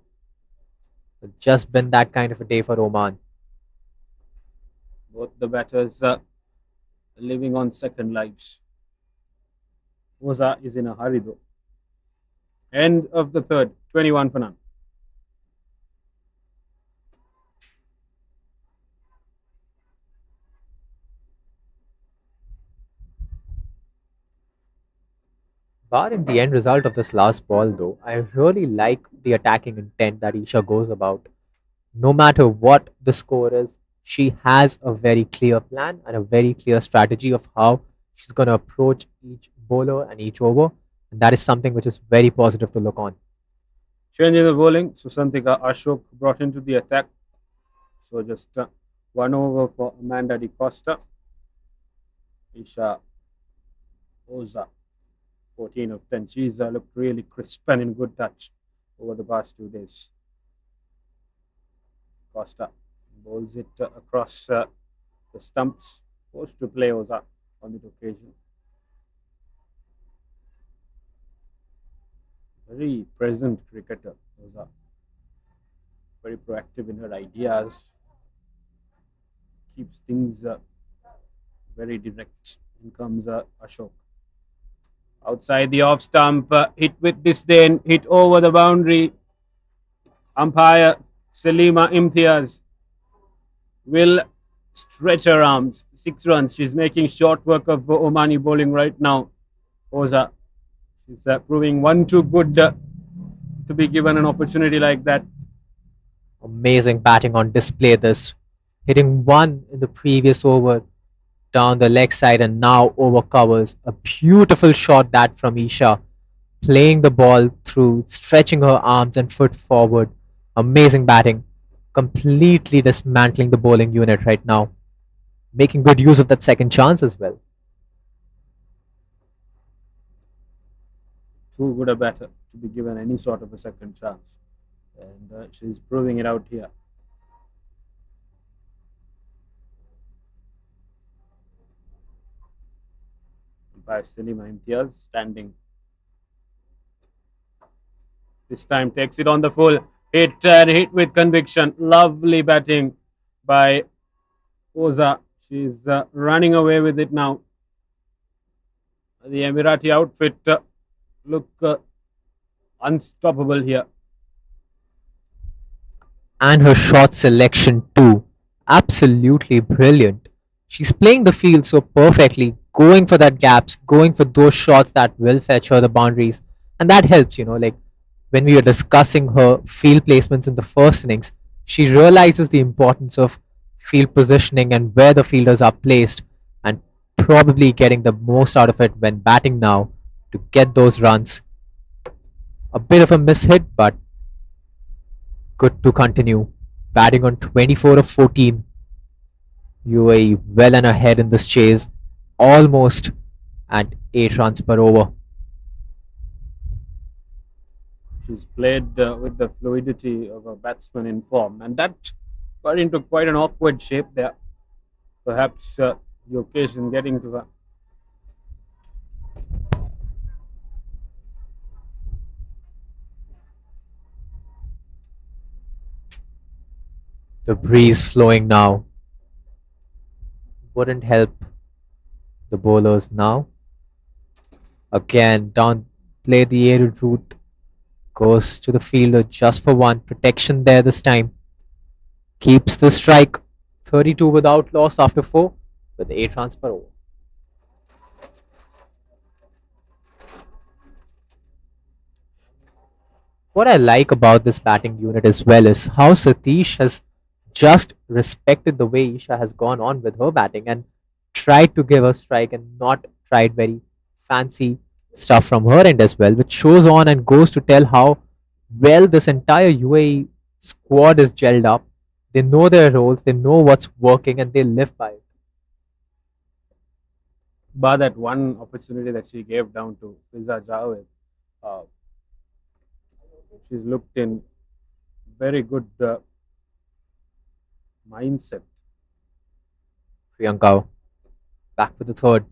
It's just been that kind of a day for Oman. both the batters living on second lives. Oza is in a hurry though. End of the third, 21 for none. Barring the end result of this last ball, though, I really like the attacking intent that Isha goes about. No matter what the score is, she has a very clear plan and a very clear strategy of how she's going to approach each bowler and each over. And that is something which is very positive to look on. Change in the bowling. Susantika Ashok brought into the attack. So just 1 over for Amanda Di Costa. Isha Oza, 14 of 10. She's looked really crisp and in good touch over the past 2 days. Costa bowls it across the stumps. Forced to play Oza on this occasion. Very present cricketer, Oza. Very proactive in her ideas. Keeps things very direct. In comes Ashok. Outside the off stump, hit with disdain, hit over the boundary. Umpire Salima Imtiaz will stretch her arms. 6 runs. She's making short work of Omani bowling right now. Oza. She's proving one too good to be given an opportunity like that. Amazing batting on display this. Hitting 1 in the previous over down the leg side and now over covers. A beautiful shot that from Isha. Playing the ball through, stretching her arms and foot forward. Amazing batting. Completely dismantling the bowling unit right now. Making good use of that second chance as well. Too good a batter to be given any sort of a second chance. And she's proving it out here. Umpire Salima Imtiaz standing. This time takes it on the full. Hit and hit with conviction. Lovely batting by Oza. She's running away with it now. The Emirati outfit look unstoppable here. And her shot selection too. Absolutely brilliant. She's playing the field so perfectly, going for that gaps, going for those shots that will fetch her the boundaries. And that helps, like when we were discussing her field placements in the first innings, she realizes the importance of field positioning and where the fielders are placed, and probably getting the most out of it when batting now to get those runs. A bit of a mishit, but good to continue. Batting on 24 of 14. UAE well and ahead in this chase, almost at 8 runs per over. She's played with the fluidity of a batsman in form, and that got into quite an awkward shape there. Perhaps the occasion getting to her. The breeze flowing now wouldn't help the bowlers now. Again, down play the aerial route, goes to the fielder just for one. Protection there this time. Keeps the strike. 32 without loss after 4 with 8 runs per over. What I like about this batting unit as well is how Satish has just respected the way Isha has gone on with her batting and tried to give a strike and not tried very fancy stuff from her end as well, which shows on and goes to tell how well this entire UAE squad is gelled up. They know their roles, they know what's working, and they live by it. Bar that one opportunity that she gave down to Fiza Javed, uh, she's looked in very good mindset. Priyanka back with the third.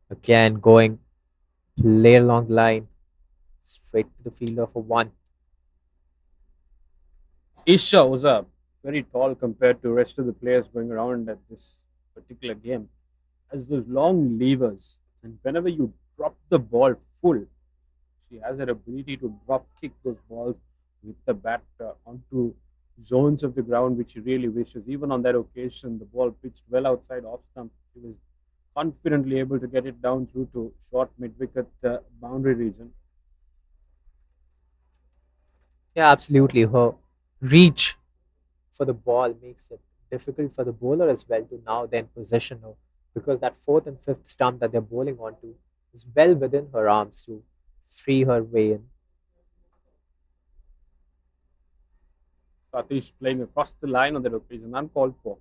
Again, going play along the line, straight to the fielder for one. Isha was very tall compared to the rest of the players going around at this particular game. Has those long levers, and whenever you drop the ball full, she has her ability to drop kick those balls with the bat onto zones of the ground which she really wishes. Even on that occasion, the ball pitched well outside off stump. She was confidently able to get it down through to short mid-wicket boundary region. Yeah, absolutely. Her reach for the ball makes it difficult for the bowler as well to now then position her, because that fourth and fifth stump that they're bowling onto is well within her arms to free her way in. Satish playing across the line on that occasion, uncalled for.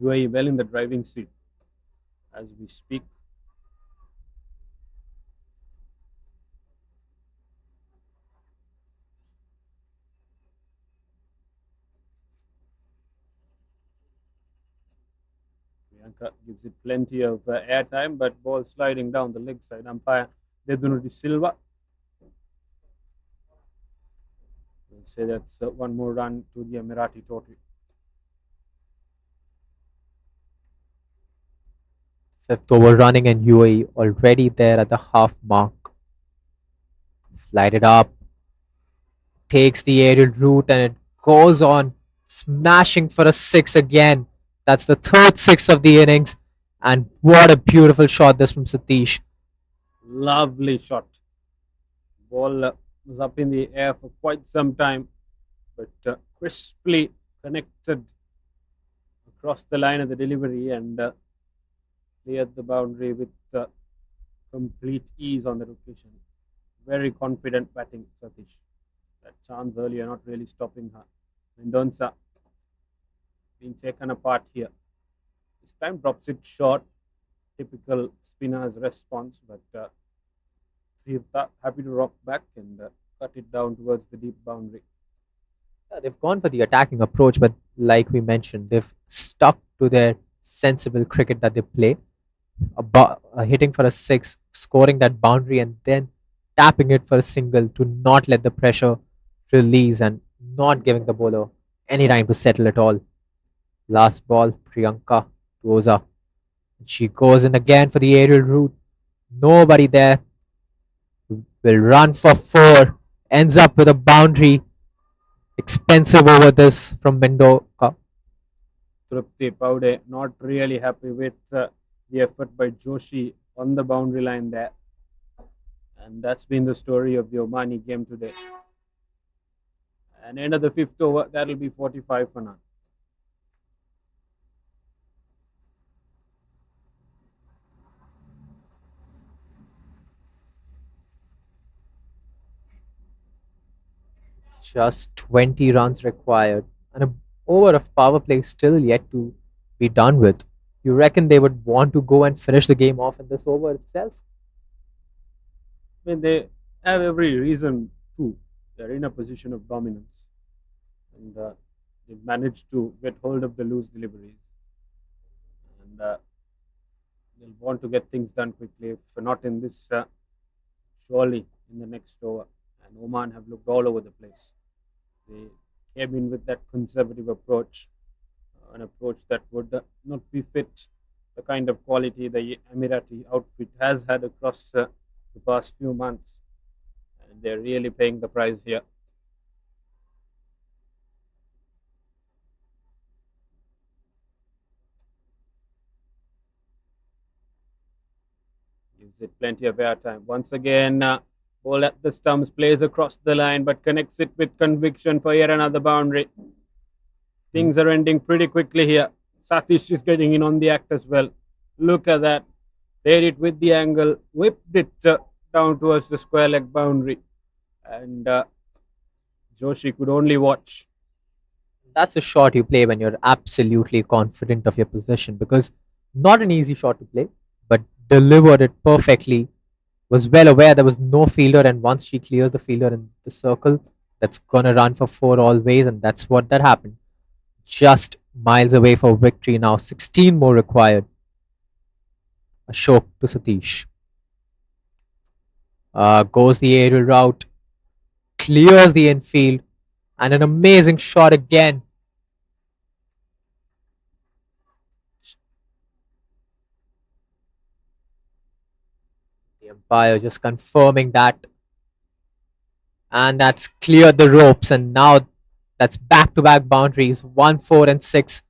UAE well in the driving seat as we speak. Priyanka gives it plenty of airtime, but ball sliding down the leg side. Umpire Dedunu de Silva. We'll say that's one more run to the Emirati total. Fifth over running, and UAE already there at the half mark. Slide it up, takes the aerial route, and it goes on smashing for a six again. That's the third six of the innings, and what a beautiful shot this from Satish. Lovely shot. Ball was up in the air for quite some time, but crisply connected across the line of the delivery and cleared the boundary with complete ease on that occasion. Very confident batting, Satish. That chance earlier not really stopping her. Mendonça being taken apart here. This time drops it short. Typical spinner's response, but Tirtha happy to rock back and cut it down towards the deep boundary. Yeah, they've gone for the attacking approach, but like we mentioned, they've stuck to their sensible cricket that they play. hitting for a six, scoring that boundary, and then tapping it for a single to not let the pressure release and not giving the bowler any time to settle at all. Last ball, Priyanka to Oza. She goes in again for the aerial route. Nobody there. Will run for four. Ends up with a boundary. Expensive over this from Mendoka. Trupti Paude not really happy with the effort by Joshi on the boundary line there. And that's been the story of the Omani game today. And end of the fifth over, that'll be 45 for none. Just 20 runs required. And a over of power play still yet to be done with. You reckon they would want to go and finish the game off in this over itself? I mean, they have every reason to. They're in a position of dominance. And they've managed to get hold of the loose deliveries. And they'll want to get things done quickly. If not in this, surely in the next over. And Oman have looked all over the place. They came in with that conservative approach, an approach that would not befit the kind of quality the Emirati outfit has had across the past few months. And they're really paying the price here. Gives it plenty of airtime. Once again, ball at the stumps, plays across the line, but connects it with conviction for yet another boundary. Things are ending pretty quickly here. Satish is getting in on the act as well. Look at that. Played it with the angle, whipped it down towards the square leg boundary. And Joshi could only watch. That's a shot you play when you're absolutely confident of your position, because not an easy shot to play, but delivered it perfectly. Was well aware there was no fielder, and once she clears the fielder in the circle, that's gonna run for four always, and that's what that happened. Just miles away for victory now. 16 more required. Ashok to Satish. Goes the aerial route, clears the infield, and an amazing shot again. The umpire just confirming that. And that's cleared the ropes, and now that's back-to-back boundaries, 1, 4, and 6,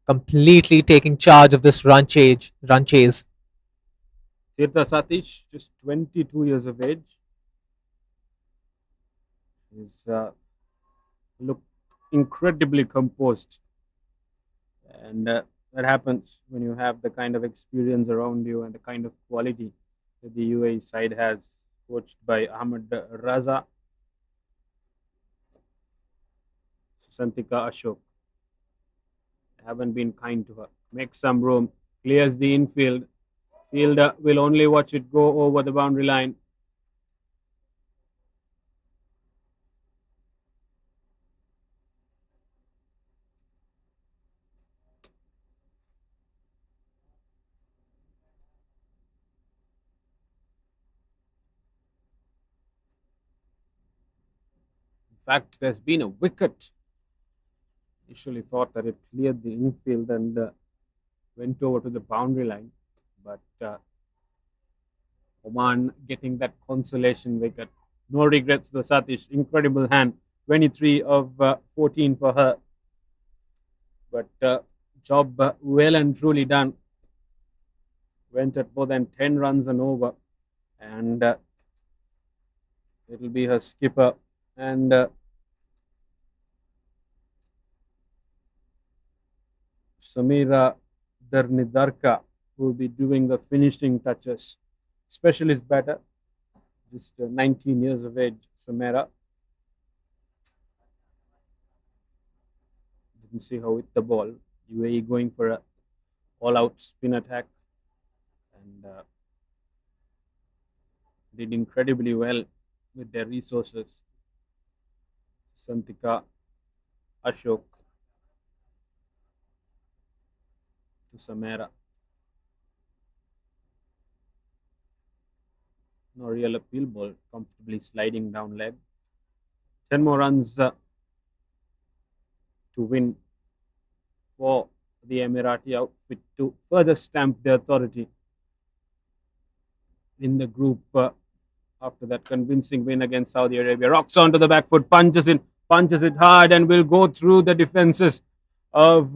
completely taking charge of this run chase. Tirtha Satish, just 22 years of age. He's looked incredibly composed. And that happens when you have the kind of experience around you and the kind of quality that the UAE side has, coached by Ahmed Raza, Santika Ashok. Haven't been kind to her. Makes some room, clears the infield. Fielder will only watch it go over the boundary line. In fact, there's been a wicket. Initially thought that it cleared the infield and went over to the boundary line. But Oman getting that consolation wicket. No regrets to Satish. Incredible hand. 23 of 14 for her. But job well and truly done. Went at more than 10 runs and over. And it'll be her skipper. And Samira Darnidarka will be doing the finishing touches. Specialist batter, just 19 years of age, Samira. Didn't see how hit the ball. UAE going for a all-out spin attack and did incredibly well with their resources. Santika Ashok to Samira. No real appeal. Ball comfortably sliding down leg. 10 more runs to win for the Emirati outfit to further stamp their authority in the group after that convincing win against Saudi Arabia. Rocks onto the back foot, punches it hard, and will go through the defenses of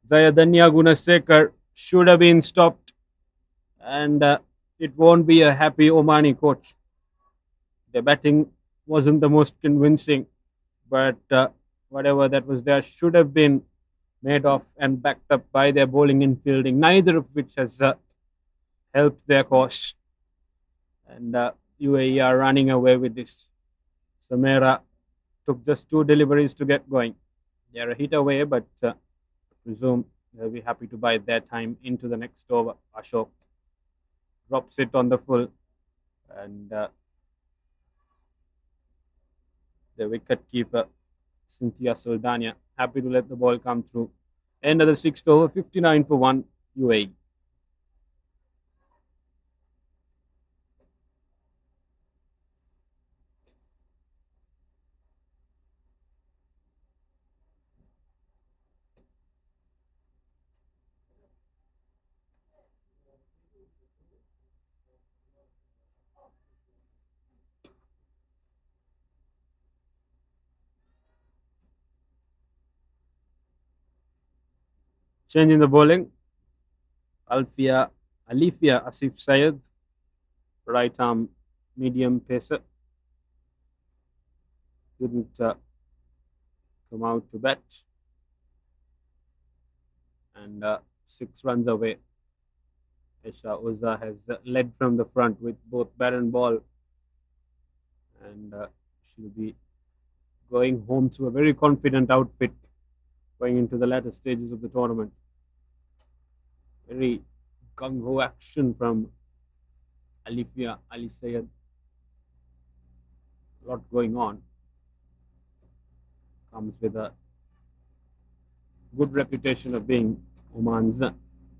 Zayadanya Gunasekar. Should have been stopped, and it won't be a happy Omani coach. The batting wasn't the most convincing, but whatever that was there should have been made off and backed up by their bowling and fielding, neither of which has helped their cause. And UAE are running away with this. Samera took just 2 deliveries to get going. They are a hit away, but I presume they'll be happy to buy their time into the next over. Ashok drops it on the full, and the wicket keeper Cynthia Soldania happy to let the ball come through. End of the 6th over, 59 for 1 UAE. Change in the bowling. Alifia Asif Syed, right arm medium pacer, didn't come out to bat, and 6 runs away. Esha Oza has led from the front with both bat and ball, and she'll be going home to a very confident outfit going into the latter stages of the tournament. Very gung-ho action from Alifia Ali Sayed. A lot going on. Comes with a good reputation of being Oman's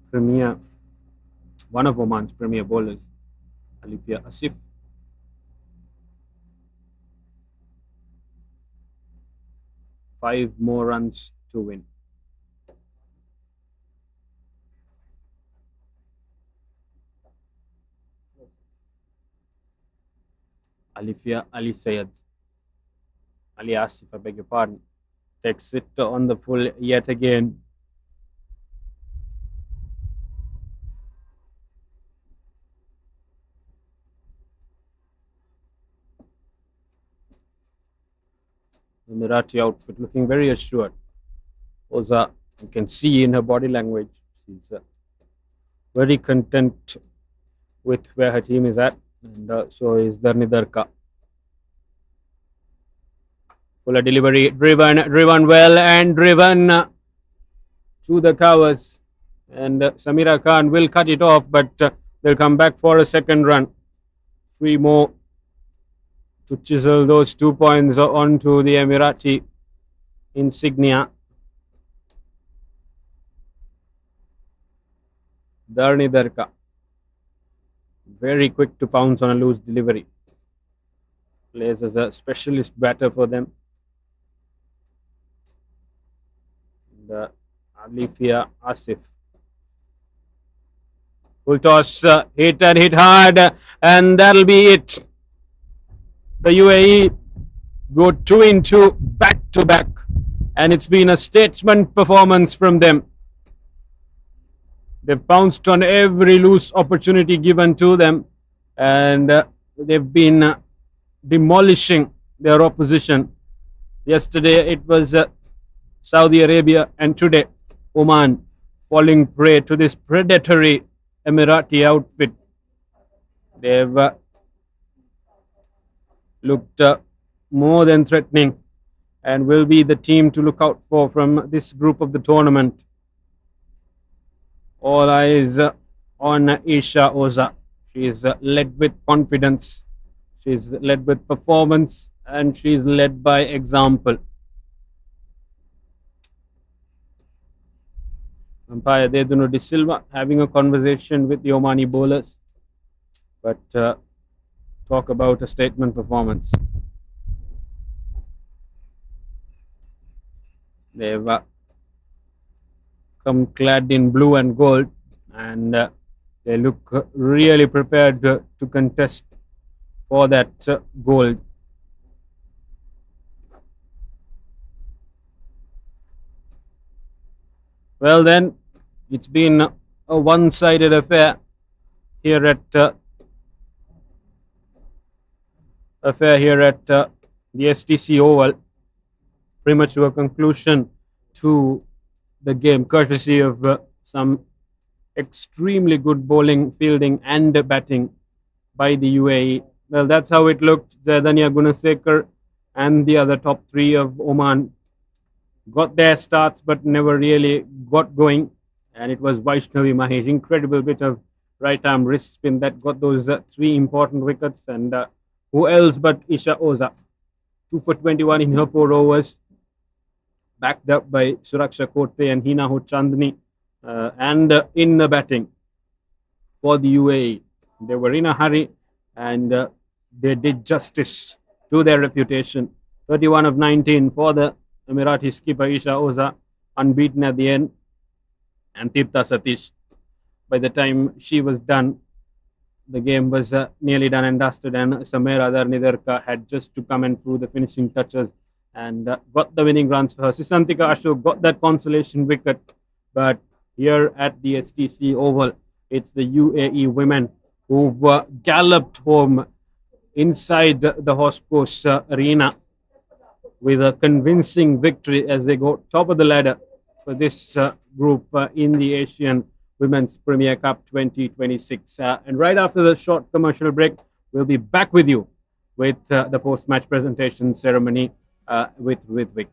premier, one of Oman's premier bowlers, Alifia Asif. Five more runs to win. Alifia Ali Sayed, Ali Asif, I beg your pardon, takes it on the full yet again. The Emirati outfit looking very assured. Oza, you can see in her body language, she's very content with where her team is at, and so is Dharnidarka. Fuller delivery, driven well, and driven to the covers. And Samira Khan will cut it off, but they'll come back for a second run. 3 more to chisel those 2 points onto the Emirati insignia. Dharnidarka, very quick to pounce on a loose delivery. Plays as a specialist batter for them. And Alifia Asif. Full toss, hit and hit hard, and that'll be it. The UAE go 2 in 2 back to back, and it's been a statesman performance from them. They've pounced on every loose opportunity given to them, and they've been demolishing their opposition. Yesterday it was Saudi Arabia, and today Oman falling prey to this predatory Emirati outfit. They've looked more than threatening and will be the team to look out for from this group of the tournament. All eyes on Esha Oza. She is led with confidence, she is led with performance, and she is led by example. Umpire Deduno De Silva having a conversation with the Omani bowlers. But talk about a statement performance. They've come clad in blue and gold, and they look really prepared to contest for that gold. Well, then, it's been a one-sided affair here at the STC Oval. Premature conclusion to the game, courtesy of some extremely good bowling, fielding, and batting by the UAE. Well, that's how it looked. Jayadanya Gunasekar and the other top three of Oman got their starts but never really got going. And it was Vaishnavi Mahesh, incredible bit of right arm wrist spin that got those three important wickets. And who else but Isha Oza? 2 for 21 in her 4 overs, backed up by Suraksha Kote and Hina Chandni. And in the batting for the UAE, they were in a hurry and they did justice to their reputation. 31 of 19 for the Emirati skipper Isha Oza, unbeaten at the end. And Tirtha Satish, by the time she was done, the game was nearly done and dusted, and Samera Dharnidarka had just to come and through the finishing touches and got the winning runs for her. Sisantika Ashok got that consolation wicket, but here at the STC Oval, it's the UAE women who've galloped home inside the horse course arena with a convincing victory as they go top of the ladder for this group in the Asian Women's Premier Cup 2026. And right after the short commercial break, we'll be back with you with the post-match presentation ceremony with Vic.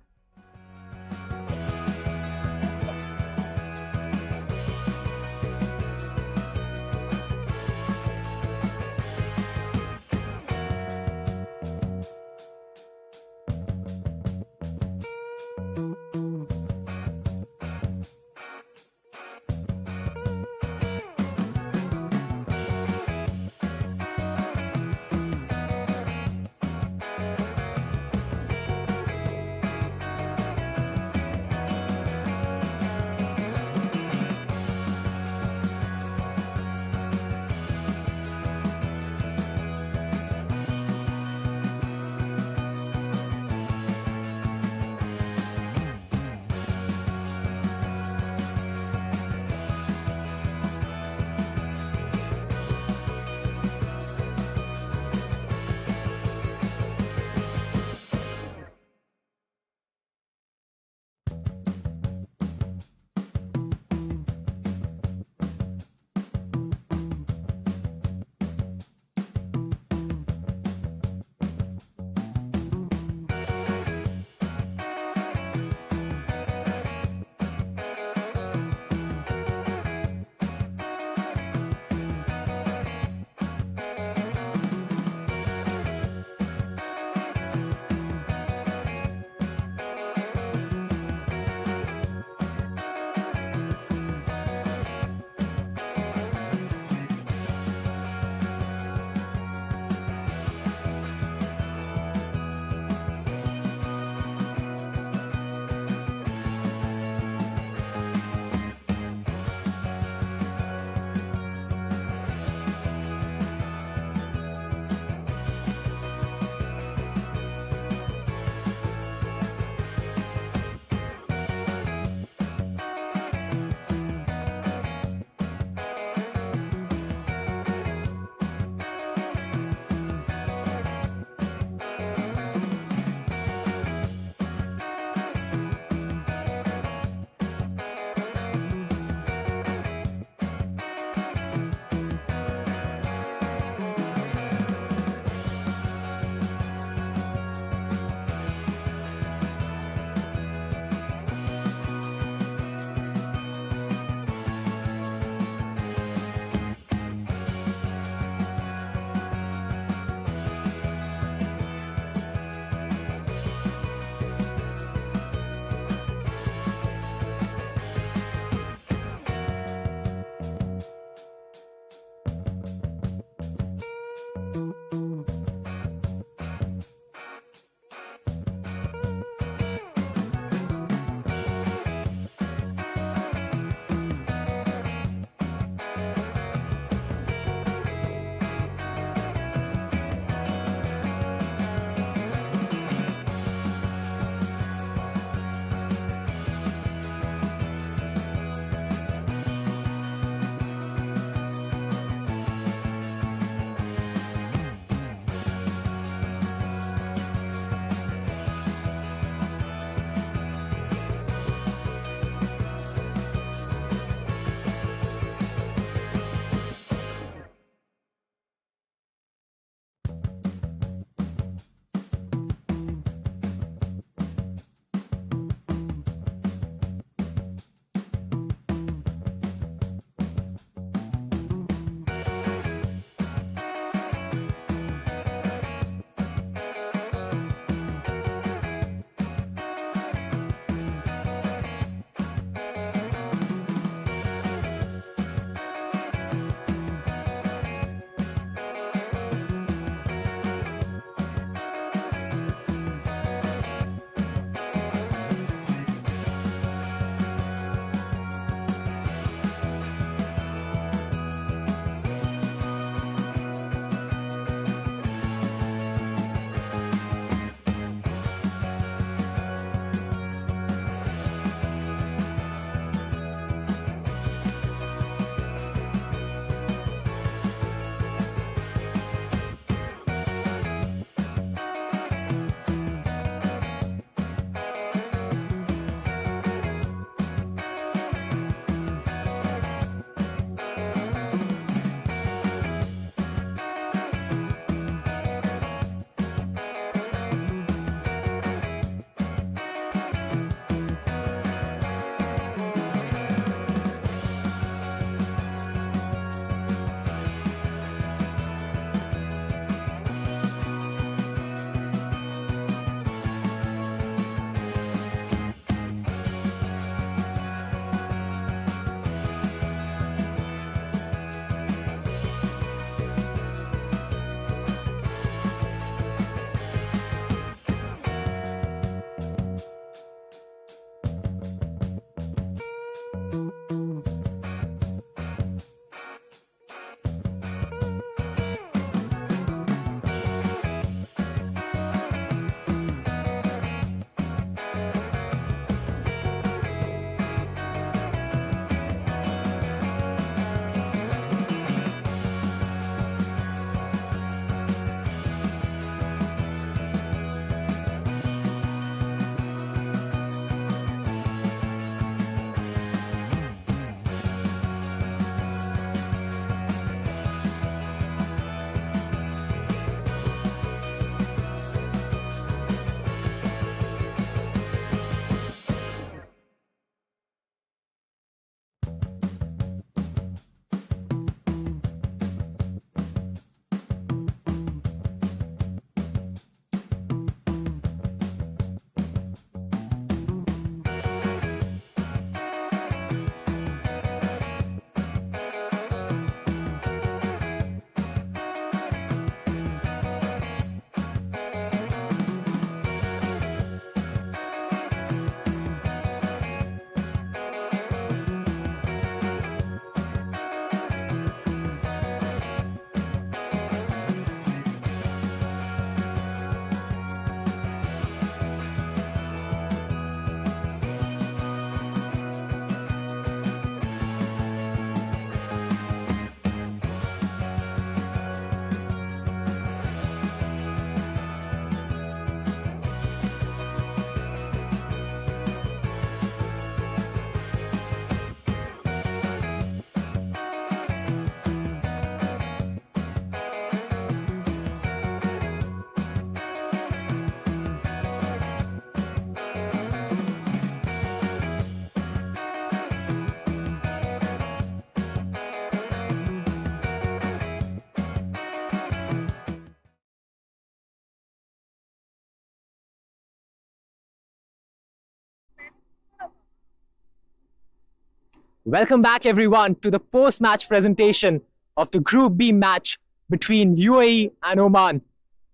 Welcome back, everyone, to the post-match presentation of the Group B match between UAE and Oman.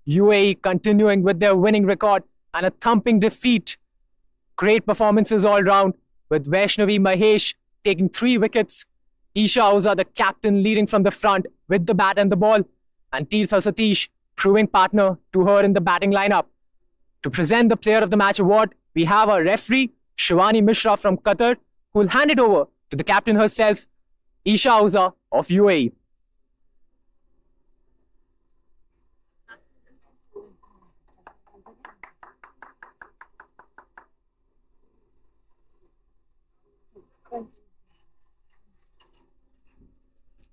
UAE continuing with their winning record and a thumping defeat. Great performances all round, with Vaishnavi Mahesh taking 3 wickets, Isha Auza, the captain, leading from the front with the bat and the ball, and Tirtha Satish proving partner to her in the batting lineup. To present the Player of the Match award, we have our referee, Shivani Mishra from Qatar, who will hand it over to the captain herself, Isha Auza of UAE.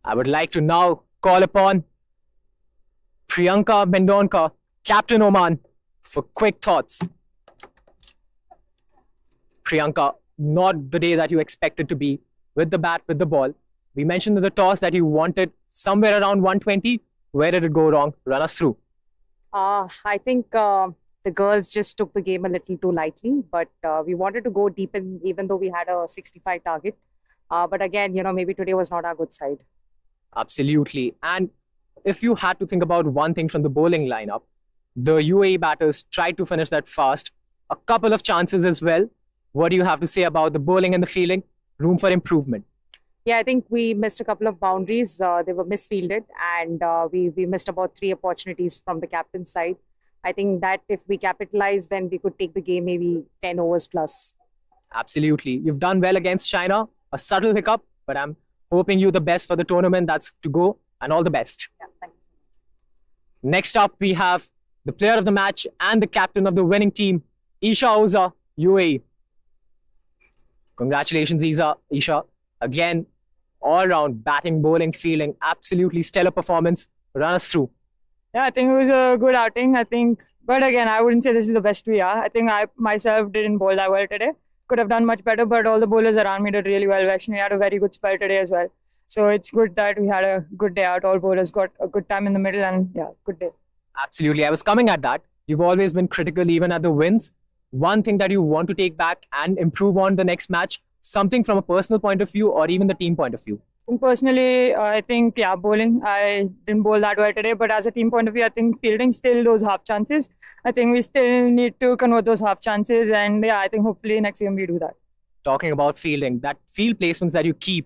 I would like to now call upon Priyanka Mendonka, Captain Oman, for quick thoughts. Priyanka, not the day that you expected to be, with the bat, with the ball. We mentioned in the toss that you wanted somewhere around 120. Where did it go wrong? Run us through. I think the girls just took the game a little too lightly, but we wanted to go deep in, even though we had a 65 target. But again, maybe today was not our good side. Absolutely. And if you had to think about one thing from the bowling lineup, the UAE batters tried to finish that fast. A couple of chances as well. What do you have to say about the bowling and the fielding? Room for improvement. Yeah, I think we missed a couple of boundaries. They were misfielded, and we missed about 3 opportunities from the captain's side. I think that if we capitalize, then we could take the game maybe 10 overs plus. Absolutely. You've done well against China. A subtle hiccup, but I'm hoping you the best for the tournament that's to go, and all the best. Yeah, thank you. Next up, we have the Player of the Match and the captain of the winning team, Isha Auza, UAE. Congratulations, Isha. Again, all-round batting, bowling, fielding, absolutely stellar performance. Run us through. Yeah, I think it was a good outing. But again, I wouldn't say this is the best we are. I think I myself didn't bowl that well today. Could have done much better, but all the bowlers around me did really well. Vaishnavi had a very good spell today as well. So it's good that we had a good day out. All bowlers got a good time in the middle, and yeah, good day. Absolutely. I was coming at that. You've always been critical even at the wins. One thing that you want to take back and improve on the next match, something from a personal point of view or even the team point of view? Personally, I think, bowling. I didn't bowl that well today, but as a team point of view, I think fielding still those half chances. I think we still need to convert those half chances, and I think hopefully next game we do that. Talking about fielding, that field placements that you keep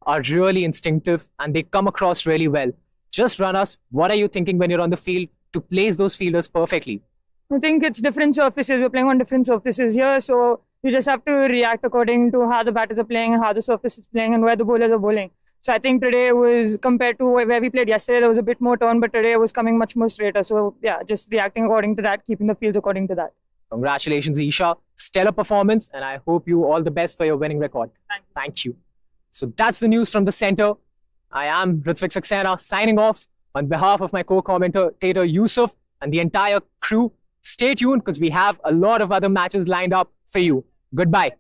are really instinctive and they come across really well. Just run us, what are you thinking when you're on the field to place those fielders perfectly? I think it's different surfaces. We're playing on different surfaces here, so you just have to react according to how the batters are playing and how the surface is playing and where the bowlers are bowling. So I think today was, compared to where we played yesterday, there was a bit more turn, but today was coming much more straighter. So just reacting according to that, keeping the fields according to that. Congratulations, Isha. Stellar performance, and I hope you all the best for your winning record. Thank you. So that's the news from the center. I am Ritvik Saxena signing off on behalf of my co-commentator Yusuf and the entire crew. Stay tuned because we have a lot of other matches lined up for you. Goodbye.